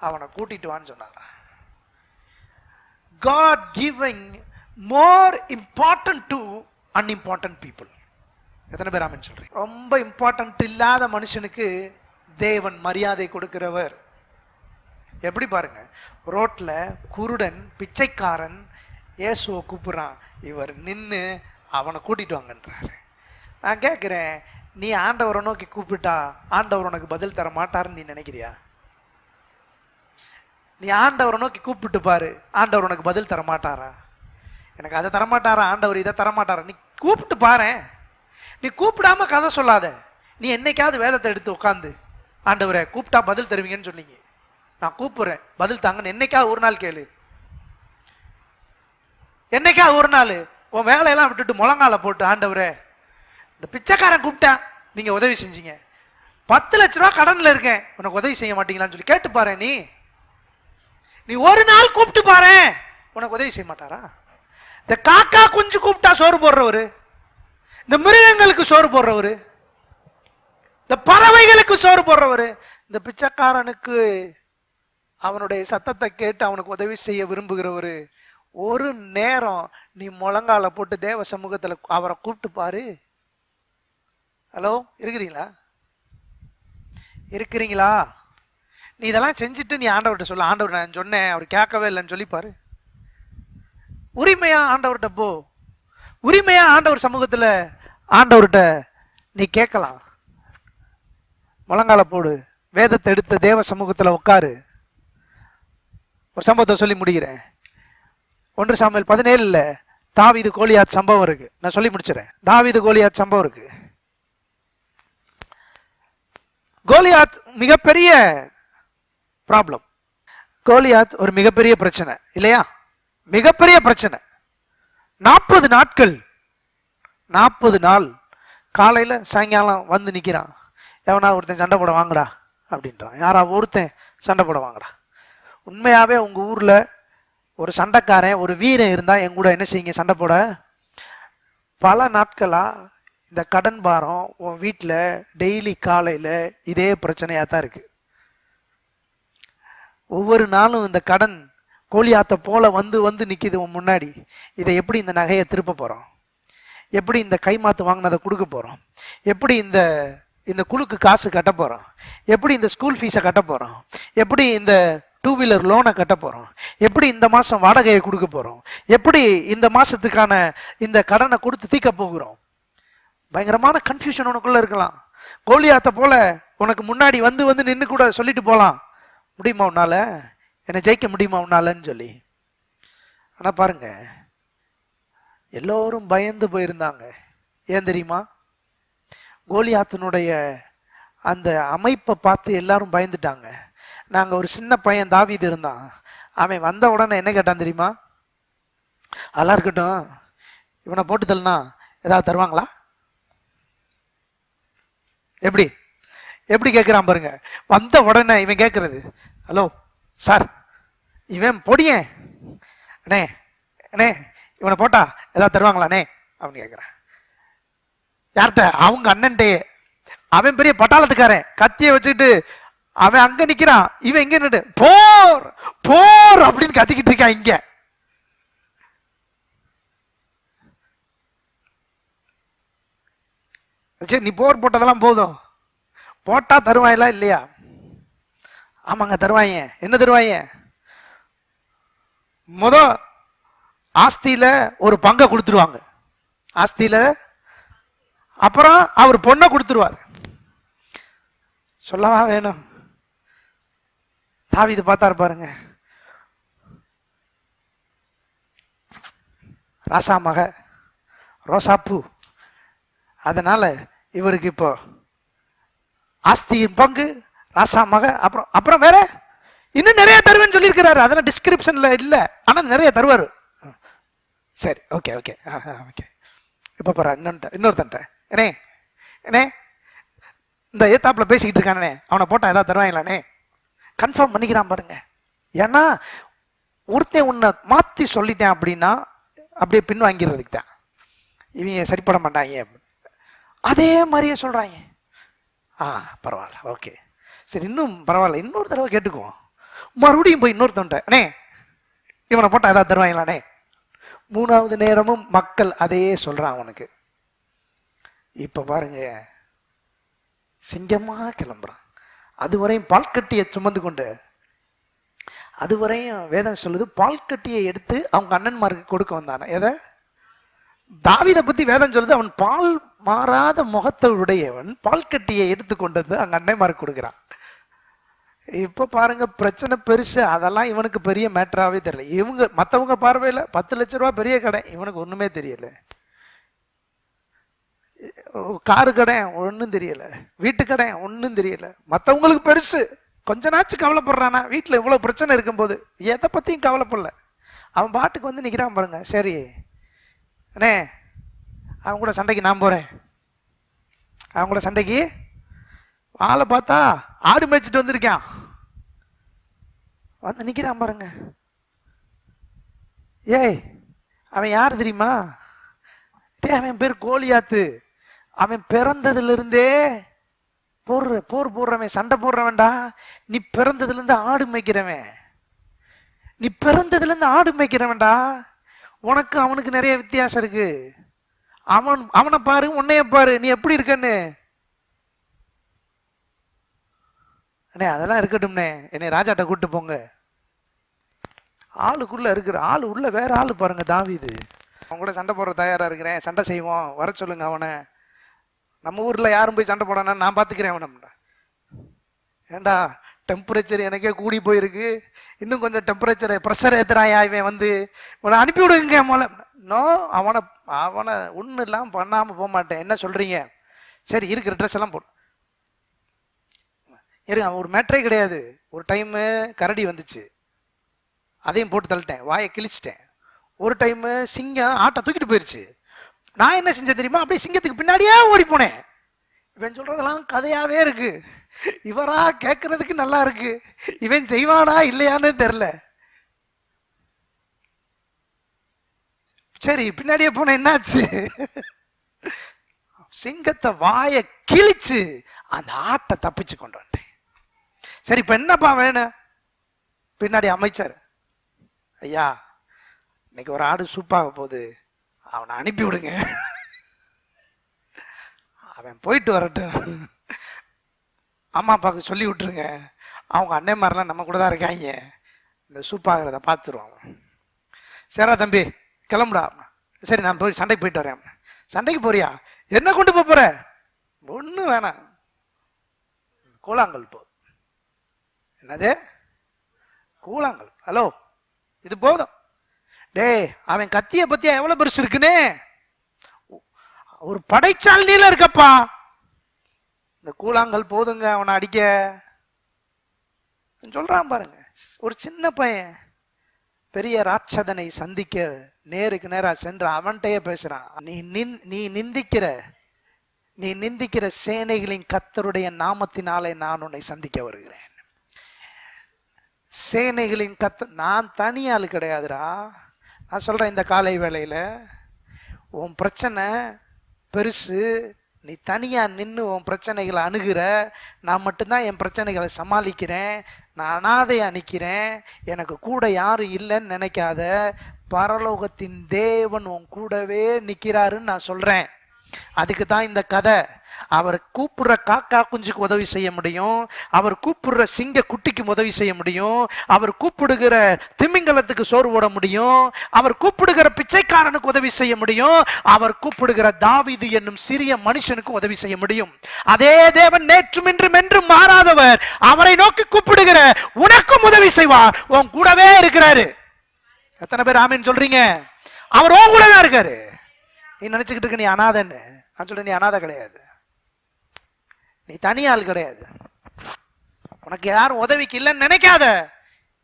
அவனை கூட்டிட்டு வான்னு சொன்னார். God giving more important to unimportant people. எத்தனை பேர் ஆமென் சொல்றீங்க? ரொம்ப இம்பார்ட்டன்ட் இல்லாத மனுஷனுக்கு தேவன் மரியாதை கொடுக்கிறவர். எப்படி பாருங்க, ரோட்ல குருடன் பிச்சைக்காரன் இயேசுவை கூப்பிடுறான், இவர் நின்று அவனை கூட்டிட்டு வாங்கன்றாரு. நான் கேட்கிறேன், நீ ஆண்டவரை நோக்கி கூப்பிட்டா ஆண்டவர் உனக்கு பதில் தர மாட்டாருன்னு நீ நினைக்கிறியா? நீ ஆண்டவரை நோக்கி கூப்பிட்டு பாரு, ஆண்டவர் உனக்கு பதில் தர மாட்டாரா? எனக்கு அதை தரமாட்டாரா, ஆண்டவர் இதை தரமாட்டாரா? நீ கூப்பிட்டு பாரு. நீ கூப்பிடாம கதை சொல்லாத. நீ என்னைக்காவது வேதத்தை எடுத்து உட்காந்து, ஆண்டவரை கூப்பிட்டா பதில் தருவீங்கன்னு சொன்னீங்க, நான் கூப்பிடுறேன் பதில் தாங்கன்னு என்னைக்காவது ஒரு நாள் கேளு. என்னைக்காவது ஒரு நாள் உன் வேலையெல்லாம் விட்டுட்டு முழங்கால போட்டு, ஆண்டவரே இந்த பிச்சைக்காரன் கூப்பிட்டா நீங்க உதவி செஞ்சீங்க, 10 லட்ச ரூபா கடன்ல இருக்கேன், உனக்கு உதவி செய்ய மாட்டீங்களான்னு சொல்லி கேட்டு பாரு. நீ ஒரு நாள் கூப்பிட்டு பாரு, உனக்கு உதவி செய்ய மாட்டாரா? இந்த காக்கா குஞ்சு கூப்பிட்டா சோறு போடுறவரு, இந்த மிருகங்களுக்கு சோறு போடுறவரு, இந்த பறவைகளுக்கு சோறு போடுறவரு, இந்த பிச்சைக்காரனுக்கு அவனுடைய சத்தத்தை கேட்டு அவனுக்கு உதவி செய்ய விரும்புகிறவரு, ஒரு நேரம் நீ முழங்கால போட்டு தேவ சமூகத்துல அவரை கூப்பிட்டு பாரு. ஹலோ, இருக்கிறீங்களா? இருக்கிறீங்களா? நீ இதெல்லாம் செஞ்சுட்டு நீ ஆண்டவர்கிட்ட சொல்ல, ஆண்டவர் நான் சொன்னேன் அவர் கேட்கவே இல்லைன்னு சொல்லி பாரு. உரிமையா ஆண்டவர்கிட்ட போ, உரிமையா ஆண்டவர் சமூகத்துல ஆண்டவர்கிட்ட நீ கேட்கலாம். முழங்கால போடு, வேதத்தை எடுத்த தேவ சமூகத்துல உட்காரு. ஒரு சம்பவத்தை சொல்லி முடிக்கிறேன். 1 சாமுவேல் 17 தாவீது கோலியாத் சம்பவம் இருக்கு. நான் சொல்லி முடிச்சிடறேன். தாவீது கோலியாத் சம்பவம் இருக்கு. கோலியாத் மிகப்பெரிய ப்ராப்ளம். கோலியாத் ஒரு மிகப்பெரிய பிரச்சனை இல்லையா? மிகப்பெரிய பிரச்சனை. 40 நாட்கள், 40 நாள் காலையில சாயங்காலம் வந்து நிக்கிறான். எவனா ஒருத்தன் சண்டை போட வாங்கடா அப்படின்றான். யாரா ஒருத்தன் சண்டை போட வாங்கடா. உண்மையாவே உங்க ஊர்ல ஒரு சண்டைக்காரன், ஒரு வீரன் இருந்தா என் கூட என்ன செய்யுங்க, சண்டை போட. பல நாட்களா இந்த கடன் பாரம் உன் வீட்டில் டெய்லி காலையில இதே பிரச்சனையா தான் இருக்கு. ஒவ்வொரு நாளும் இந்த கடன் கோலியாத்த போல வந்து வந்து நிக்குது உன் முன்னாடி. இதை எப்படி இந்த நகையை திருப்ப போறோம்? எப்படி இந்த கைமாத்து வாங்கினதை கொடுக்க போறோம்? எப்படி இந்த குழுக்கு காசு கட்ட போறோம்? எப்படி இந்த ஸ்கூல் ஃபீஸை கட்ட போறோம்? எப்படி இந்த 2 வீலர் லோனை கட்ட போறோம்? எப்படி இந்த மாசம் வாடகையை கொடுக்க போறோம்? எப்படி இந்த மாசத்துக்கான இந்த கடனை கொடுத்து தீர்க்க போகிறோம்? பயங்கரமான கன்ஃபியூஷன் உனக்குள்ள இருக்கலாம். கோலியாத்த போல உனக்கு முன்னாடி வந்து வந்து நின்று கூட சொல்லிட்டு போலாம், முடியுமா உன்னால, என்னை ஜெயிக்க முடியுமா உன்னாலன்னு சொல்லி. ஆனா பாருங்க, எல்லோரும் பயந்து போயிருந்தாங்க. ஏன் தெரியுமா? கோலியாத்தினுடைய அந்த அமைப்பை பார்த்து எல்லாரும் பயந்துட்டாங்க. நாங்க ஒரு சின்ன பையன் தாவீது இருந்தான், அவன் வந்த உடனே என்ன கேட்டான் தெரியுமா? அதெல்லாம் இருக்கட்டும், இவனை போட்டு தள்ளினா ஏதாவது தருவாங்களா? எப்படி எப்படி கேட்கிறான் பாருங்க. வந்த உடனே இவன் கேட்கறது, ஹலோ சார், இவன் பொடியன் அண்ணே, அண்ணே இவனை போட்டா ஏதாவது தருவாங்களாண்ணே அப்படின்னு கேட்கிறான். யார்கிட்ட? அவங்க அண்ணன்ட்டே. அவன் பெரிய பட்டாளத்துக்காரன், கத்தியை வச்சுக்கிட்டு அவன் அங்க நிக்கிறான், இவன் எங்க நின்று போர் போர் அப்படின்னு கத்திக்கிட்டு இருக்கான். இங்க சரி, நீ போர் போட்டதெல்லாம் போதும், போட்டா தருவாயிலா இல்லையா? ஆமாங்க தருவாங்க. என்ன தருவாங்க? ஆஸ்தியில ஒரு பங்கை கொடுத்துருவாங்க. ஆஸ்தியில. அப்புறம் அவர் பொண்ணை கொடுத்துருவார். சொல்லவா வேணும்? தாவீது பார்த்தாரு பாருங்க, ராசா மக ரோசாப்பூ. அதனால இவருக்கு இப்போ ஆஸ்தியின் பங்கு, ராசா மக, அப்புறம் அப்புறம் வேற இன்னும் நிறைய தருவேன்னு சொல்லியிருக்கிறாரு. அதெல்லாம் டிஸ்கிரிப்ஷன்ல இல்ல, ஆனா நிறைய தருவாரு. சரி, ஓகே ஓகே ஓகே. இப்ப போற இன்னொருத்தன்ட்ட, என்னே என்னே இந்த ஏத்தாப்புல பேசிக்கிட்டு இருக்கானே, அவனை போட்டா ஏதாவது தருவாங்களானே கன்ஃபார்ம் பண்ணிக்கிறான் பாருங்க. ஏன்னா ஒருத்தன் உன்னை மாத்தி சொல்லிட்டேன் அப்படின்னா அப்படியே பின் வாங்கிறதுக்கு தான். இவங்க சரிப்பட மாட்டாங்க. அதே மாதிரியே சொல்றாங்க. பரவாயில்ல, ஓகே, சரி, இன்னும் பரவாயில்ல, இன்னொரு தடவை கேட்டுக்குவோம். மறுபடியும் போய் இன்னொருத்தன்ட்ட, அண்ணே இவனை போட்டா ஏதாவது தருவாங்களானே. 3வது நேரமும் மக்கள் அதையே சொல்றான் அவனுக்கு. இப்ப பாருங்க, சிங்கமா கிளம்புறான். அதுவரையும் பால்கட்டியை சுமந்து கொண்டு, அதுவரையும் வேதம் சொல்லுது பால்கட்டியை எடுத்து அவங்க அண்ணன்மாருக்கு கொடுக்க வந்தான. எதை? தாவீதை பத்தி வேதம் சொல்லுது, அவன் பால் மாறாத முகத்தை உடையவன் பால்கட்டியை எடுத்து கொண்டு வந்து அங்க அண்ணன்மாருக்கு கொடுக்குறான். இப்ப பாருங்க, பிரச்சனை பெருசு. அதெல்லாம் இவனுக்கு பெரிய மேட்டராகவே தெரியல. இவங்க மற்றவங்க பார்வையில் 10 லட்ச ரூபா பெரிய கடை, இவனுக்கு ஒண்ணுமே தெரியல. காரு கடை ஒன்றும் தெரியல, வீட்டு கடை ஒன்றும் தெரியல. மற்றவங்களுக்கு பெருசு. கொஞ்ச நாச்சு கவலைப்படுறானா? வீட்டில் இவ்வளோ பிரச்சனை இருக்கும்போது எதை பற்றியும் கவலைப்படல. அவன் பாட்டுக்கு வந்து நிற்கிறான் பாருங்க. சரி அண்ணே, அவன் கூட சண்டைக்கு நான் போகிறேன். அவன் கூட சண்டைக்கு ஆளை பார்த்தா ஆடு மேய்ச்சிட்டு வந்திருக்கான். வந்து நிற்கிறான் பாருங்க. ஏய், அவன் யார் தெரியுமா? அவன் பேர் கோலியாத்து. அவன் பிறந்ததுலேருந்தே போர் போடுறவன், சண்டை போடுறவன்டா. நீ பிறந்ததுலேருந்து ஆடு மேய்க்கிறவன், நீ பிறந்ததுலேருந்து ஆடு மேய்க்கிறவன்டா. உனக்கு அவனுக்கு நிறைய வித்தியாசம் இருக்கு. அவனை பாரு, உன்னைய பாரு, நீ எப்படி இருக்கன்னு. அண்ணே அதெல்லாம் இருக்கட்டும்னே, என்னை ராஜாட்ட கூட்டு போங்க. ஆளுக்குள்ள இருக்கிற ஆளு உள்ள வேற ஆளு பாருங்க, தாவீது. அவன் கூட சண்டை போடுற தயாரா இருக்கிறேன், சண்டை செய்வோம், வர சொல்லுங்க அவனை. நம்ம ஊர்ல யாரும் போய் சண்டை போடானா, நான் பாத்துக்கிறேன் அவனை. ஏண்டா டெம்பரேச்சர் எனக்கே கூடி போயிருக்கு, இன்னும் கொஞ்சம் டெம்பரேச்சர் ப்ரெஷர் ஏத்துறாயா இவன், வந்து உன்னை அனுப்பி விடுங்க போல. நோ, அவனை ஒன்றும் இல்லாமல் பண்ணாமல் போக மாட்டேன். என்ன சொல்றீங்க? சரி, இருக்கிற ட்ரெஸ் எல்லாம் போடு. இருங்க, அவன் ஒரு மேட்டரே கிடையாது. ஒரு டைமு கரடி வந்துச்சு, அதையும் போட்டு தள்ளிட்டேன், வாயை கிழிச்சிட்டேன். ஒரு டைமு சிங்கம் ஆட்டை தூக்கிட்டு போயிடுச்சு. நான் என்ன செஞ்சேன் தெரியுமா? அப்படியே சிங்கத்துக்கு பின்னாடியே ஓடி போனேன். இவன் சொல்றதெல்லாம் கதையாவே இருக்கு, இவரா கேட்கறதுக்கு நல்லா இருக்கு, இவன் செய்வானா இல்லையான்னு தெரியல. சரி, பின்னாடியே போன என்னாச்சு? சிங்கத்தை வாயை கிழிச்சு அந்த ஆட்டை தப்பிச்சு கொண்டு வந்துட்டேன். சரி, இப்ப என்னப்பா வேணும்? பின்னாடி அமைச்சர், ஐயா இன்னைக்கு ஒரு ஆடு சூப்பாக போகுது, அவனை அனுப்பி விடுங்க, அவன் போயிட்டு வரட்டும், அம்மா அப்பாவுக்கு சொல்லி விட்டுருங்க, அவங்க அண்ணன் மாதிரிலாம் நம்ம கூட தான் இருக்காங்க, இந்த சூப்பாகிறத பார்த்துருவாங்க. சரிடா தம்பி கிளம்புடா. சரி, நான் போய் சண்டைக்கு போயிட்டு வரேன். சண்டைக்கு போறியா? என்ன கொண்டு போற? ஒன்றும் வேணாம், கூழாங்கல் போ. என்னது கூழாங்கல்? ஹலோ, இது போதும். டே, அவன் கத்திய பத்தியா எவ்வளவு பெருசு இருக்குன்னு, ஒரு படைச்சால் நீல இருக்கப்பா. இந்த கூழாங்கல் போதுங்க அவனை அடிக்க சொல்றான் பாருங்க. ஒரு சின்ன பையன் பெரிய ராட்சதனை சந்திக்க நேருக்கு நேரா சென்ற அவன்கிட்டயே பேசுறான். நீ நிந்திக்கிற சேனைகளின் கர்த்தருடைய நாமத்தினாலே நான் உன்னை சந்திக்க வருகிறேன். சேனைகளின் நான் தனியாள் கிடையாதுடா. நான் சொல்றேன், இந்த காலை வேளையில உன் பிரச்சனை பெருசு, நீ தனியா நின்று உன் பிரச்சனைகளை அணுகிற, நான் மட்டும்தான் என் பிரச்சனைகளை சமாளிக்கிறேன், நான் அனாதையா நிற்கிறேன், எனக்கு கூட யாரும் இல்லைன்னு நினைக்காத. பரலோகத்தின் தேவன் உன் கூடவே நிற்கிறாருன்னு நான் சொல்றேன். அதுக்கு தான் இந்த கதை. அவர் கூப்பிடுற காக்கா குஞ்சுக்கு உதவி செய்ய முடியும், அவர் கூப்பிடுற சிங்க குட்டிக்கு உதவி செய்ய முடியும், அவர் கூப்பிடுகிற திமிங்கலத்துக்கு சோறு போட முடியும், அவர் கூப்பிடுகிற பிச்சைக்காரனுக்கு உதவி செய்ய முடியும், அவர் கூப்பிடுகிற தாவீது என்னும் சிறிய மனுஷனுக்கு உதவி செய்ய முடியும். அதே தேவன் நேற்றும் இன்றும் என்றும் மாறாதவர். அவரை நோக்கி கூப்பிடுகிற உனக்கும் உதவி செய்வார். உன் கூடவே இருக்கிறாரு. எத்தனை பேர் ஆமீன் சொல்றீங்க? அவர் உன் கூட தான் இருக்காரு. நீ நினைச்சுக்கிட்டு இருக்க நீ அனாதைன்னு. நான் சொல்றேன், நீ அனாதை கிடையாது, நீ தனியாள் கிடையாது. உனக்கு யாரும் உதவிக்கு இல்லைன்னு நினைக்காத.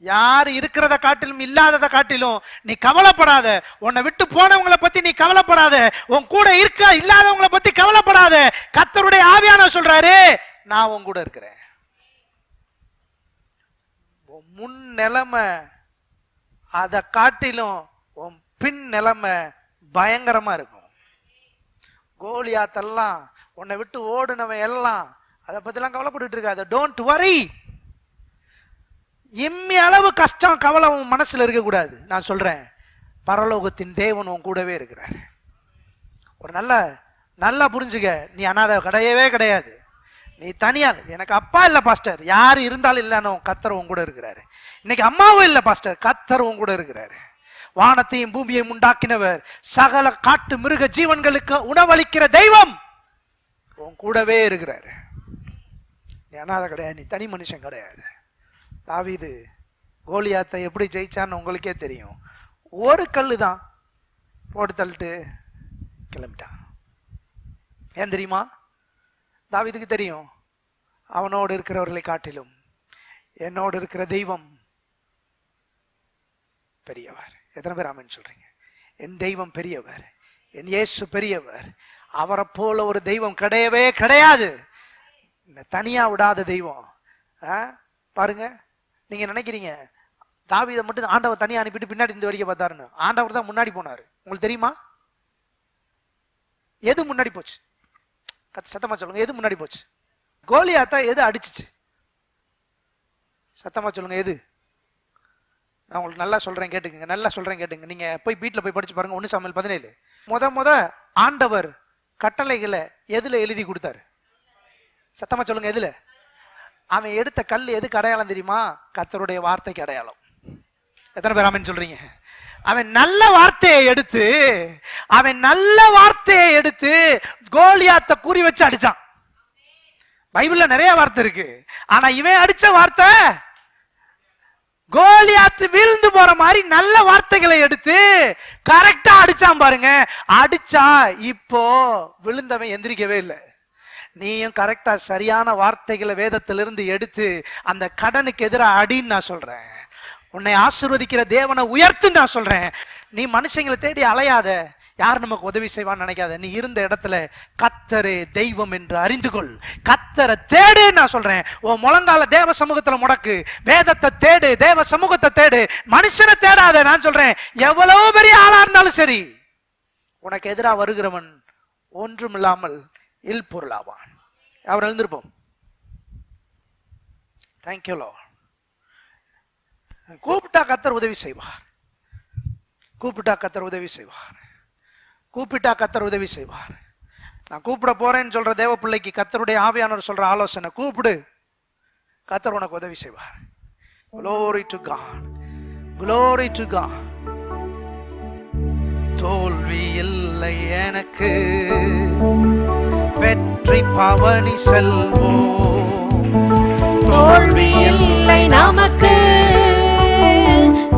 யார் இருக்கிறத காட்டிலும் இல்லாததை காட்டிலும் நீ கவலைப்படாத. உன்னை விட்டு போனவங்களை பத்தி நீ கவலைப்படாத. உன் கூட இருக்க இல்லாதவங்களை பத்தி கவலைப்படாத. கர்த்தருடைய ஆவியானவர் சொல்றாரு, நான் உன் கூட இருக்கிறேன். முன் நிலைமை அதை காட்டிலும் உன் பின் நிலைமை பயங்கரமா இருக்கும். கோலியாத்தெல்லாம் உன்னை விட்டு ஓடுனவன் எல்லாம் அதை பத்திலாம் கவலைப்பட்டு இருக்காது. Don't worry. இம்மி அளவு கஷ்டம் கவலை உன் மனசுல இருக்க கூடாது. நான் சொல்றேன், பரலோகத்தின் தேவன் உன் கூடவே இருக்கிறார். ஒரு நல்லா புரிஞ்சுக்க, நீ அனாதை கிடையவே கிடையாது. நீ தனியால். எனக்கு அப்பா இல்லை பாஸ்டர், யாரு இருந்தாலும் இல்லைன்னு கர்த்தர் உன் கூட இருக்கிறாரு. இன்னைக்கு அம்மாவும் இல்லை பாஸ்டர், கர்த்தர் உன் கூட இருக்கிறாரு. வானத்தையும் பூமியையும் உண்டாக்கினவர், சகல காட்டு மிருக ஜீவன்களுக்கு உணவளிக்கிற தெய்வம் உன் கூடவே இருக்கிறாரு. நீ அனாதை கிடையாது, நீ தனி மனுஷன் கிடையாது. தாவீது கோலியாத்தை எப்படி ஜெயிச்சான்னு உங்களுக்கே தெரியும். ஒரு கல்லு தான் போட்டு தள்ளிட்டு கிளம்பிட்டான். ஏன் தெரியுமா? தாவீதுக்கு தெரியும், அவனோடு இருக்கிறவர்களை காட்டிலும் என்னோடு இருக்கிற தெய்வம் பெரியவர். எத்தனை பேர் ஆமென் சொல்றீங்க? என் தெய்வம் பெரியவர், என் இயேசு பெரியவர். அவரை போல ஒரு தெய்வம் கிடையவே கிடையாது. தனியா விடாத தெய்வம். பாருங்க, நீங்க நினைக்கிறீங்க தாவீதை மட்டும் ஆண்டவர் தனியா அனுப்பிட்டு பின்னாடி இந்த வேடிக்கை பார்த்தாருன்னு. ஆண்டவர் தான் முன்னாடி போனாரு. உங்களுக்கு தெரியுமா? எது முன்னாடி போச்சு? சத்தமா சொல்லுங்க, எது முன்னாடி போச்சு? கோலியாத்தா எது அடிச்சிச்சு? சத்தமா சொல்லுங்க, எது? நான் உங்களுக்கு நல்லா சொல்றேன் கேட்டுங்க, நல்லா சொல்றேன் கேட்டுங்க. நீங்க போய் வீட்டில் போய் படிச்சு பாருங்க. 1 சாமுவேல் 17. முத ஆண்டவர் கட்டளைகளை எதுல எழுதி கொடுத்தாரு? சத்தமா சொல்லுங்க, எதுல? அவன் எடுத்த கல் எதுக்கு அடையாளம் தெரியுமா? கர்த்தருடைய வார்த்தைக்கு அடையாளம். எத்தனை பேர் ஆமென் சொல்றீங்க? அவன் நல்ல வார்த்தையை எடுத்து கோலியாத்தை குறி வச்சு அடிச்சான். பைபிள்ல நிறைய வார்த்தை இருக்கு, ஆனா இவன் அடிச்ச வார்த்தை கோலியாத்து வீழ்ந்து போற மாதிரி நல்ல வார்த்தைகளை எடுத்து கரெக்டா அடிச்சான். பாருங்க, அடிச்சா இப்போ விழுந்தவன் எந்திரிக்கவே இல்லை. நீயும் கரெக்டா சரியான வார்த்தைகளை வேதத்திலிருந்து எடுத்து அந்த கடனுக்கு எதிராக அடின்னு நான் சொல்றேன். உன்னை ஆசீர்வதிக்கிற தேவனை உயர்த்து நான் சொல்றேன். நீ மனுஷங்களை தேடி அலையாத. யார் நமக்கு உதவி செய்வான்னு நினைக்காத. நீ இருந்த இடத்துல கர்த்தரே தெய்வம் என்று அறிந்து கொள். கர்த்தரை தேடு நான் சொல்றேன். உன் முழங்கால தேவ சமூகத்துல முடக்கு. வேதத்தை தேடு, தேவ சமூகத்தை தேடு, மனுஷனை தேடாத. நான் சொல்றேன், எவ்வளவு பெரிய ஆளா இருந்தாலும் சரி, உனக்கு எதிராக வருகிறவன் ஒன்றுமில்லாமல் இல் பொருளாவான். அவர் எழுந்திருப்போம். Thank you Lord. கூப்பிட்டா கர்த்தர் உதவி செய்வார். கூப்பிட்டா கர்த்தர் உதவி செய்வார். கூப்பிட்டா கர்த்தர் உதவி செய்வார். நான் கூப்பிட போறேன்னு சொல்ற தேவ பிள்ளைக்கு கர்த்தருடைய ஆவியானவர் சொல்ற ஆலோசனை, கூப்பிடு, கர்த்தர் உனக்கு உதவி செய்வார். Glory to God. Glory to God. தோல்வி இல்லை எனக்கு, வெற்றி பவனி செல்வோம். தோல்வி இல்லை நமக்கு,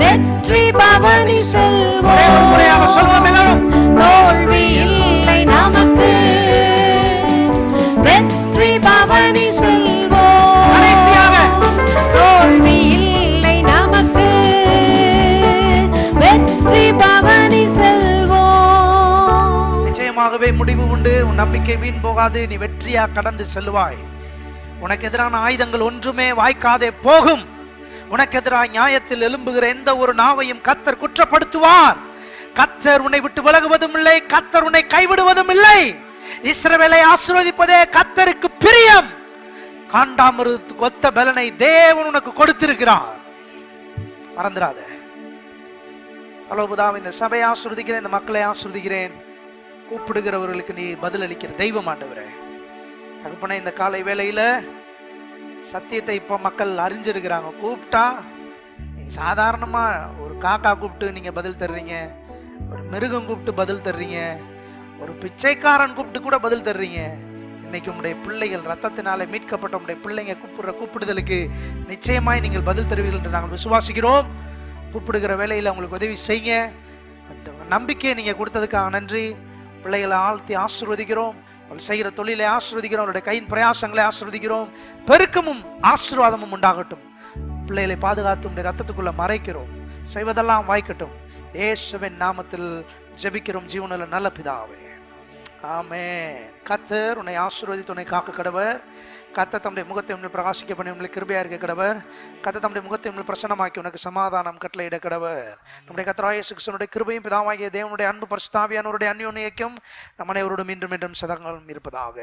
வெற்றி பவனி செல்வோம். முறையாக சொல்வோம் எல்லாரும். தோல்வி இல்லை நமக்கு, வெற்றி பவனி செல்வோம். கடைசியாக, தோல்வி இல்லை நமக்கு, வெற்றி பவனி செல்வோம். நிச்சயமாகவே முடிவு உண்டு. உன் நம்பிக்கை வீண் போகாது. நீ வெற்றியா கடந்து செல்வாய். உனக்கு எதிரான ஆயுதங்கள் ஒன்றுமே வாய்க்காதே போகும். உனக்கு எதிராக நியாயத்தில் எழும்புகிற எந்த ஒரு நாவையும் கர்த்தர் குற்றப்படுத்துவார். கர்த்தர் உன்னை விட்டு விலகுவதும் இல்லை, கர்த்தர் உன்னை கைவிடுவதும் இல்லை. இஸ்ரவேலை ஆசீர்வதிப்பதே கர்த்தருக்கு பிரியம். காண்டாமிருகத்துக்கு ஒத்த பலனை தேவன் உனக்கு கொடுத்திருக்கிறார், மறந்துடாத. அலோபுதாம், இந்த சபையை ஆசீர்வதிக்கிறேன், இந்த மக்களை ஆசீர்வதிக்கிறேன். கூப்பிடுகிறவர்களுக்கு நீ பதில் அளிக்கிற தெய்வம் ஆண்டவரே. தகப்பனே, இந்த காலை வேளையில சத்தியத்தை இப்போ மக்கள் அறிஞ்சிருக்கிறாங்க. கூப்பிட்டா நீங்க சாதாரணமா ஒரு காக்கா கூப்பிட்டு நீங்க பதில் தர்றீங்க, ஒரு மிருகம் கூப்பிட்டு பதில் தர்றீங்க, ஒரு பிச்சைக்காரன் கூப்பிட்டு கூட பதில் தர்றீங்க. இன்னைக்கு உங்களுடைய பிள்ளைகள் ரத்தத்தினால மீட்கப்பட்ட உங்களுடைய பிள்ளைங்க கூப்பிடுற கூப்பிடுதலுக்கு நிச்சயமாய் நீங்கள் பதில் தருவீர்கள் என்று நாங்கள் விசுவாசிக்கிறோம். கூப்பிடுகிற வேலையில் உங்களுக்கு உதவி செய்யுங்க. அந்த நம்பிக்கையை நீங்க கொடுத்ததுக்காக நன்றி. பிள்ளைகளை ஆழ்த்தி ஆசீர்வதிக்கிறோம். அவள் செய்கிற தொழிலை ஆசீர்வதிக்கிறோம். அவருடைய கையின் பிரயாசங்களை ஆசீர்வதிக்கிறோம். பெருக்கமும் ஆசீர்வாதமும் உண்டாகட்டும். பிள்ளைகளை பாதுகாத்து உடைய ரத்தத்துக்குள்ள மறைக்கிறோம். செய்வதெல்லாம் வாய்க்கட்டும். இயேசுவின் நாமத்தில் ஜெபிக்கிறோம் ஜீவனுள்ள நல்ல பிதாவே, ஆமென். கர்த்தர் உன்னை ஆசீர்வதித்து உன்னை காக்க கடவர். கர்த்தர் தம்முடைய முகத்தை உன்னை பிரகாசிக்க பண்ணி உங்களுக்கு கிருபையா இருக்க கடவர். கர்த்தர் தம்முடைய முகத்தை உங்களை பிரசன்னமாக்கி உனக்கு சமாதானம் கட்டளையிட கடவர். நம்முடைய கர்த்தராகிய இயேசு கிறிஸ்துவினுடைய கிருபையும் பிதாவாகிய தேவனுடைய அன்பு பரிசுத்த ஆவியானவருடைய அந்யோன்ய ஐக்கியம் நம் அனைவரோடும் இன்றும் என்றும் சதாகாலம் இருப்பதாக.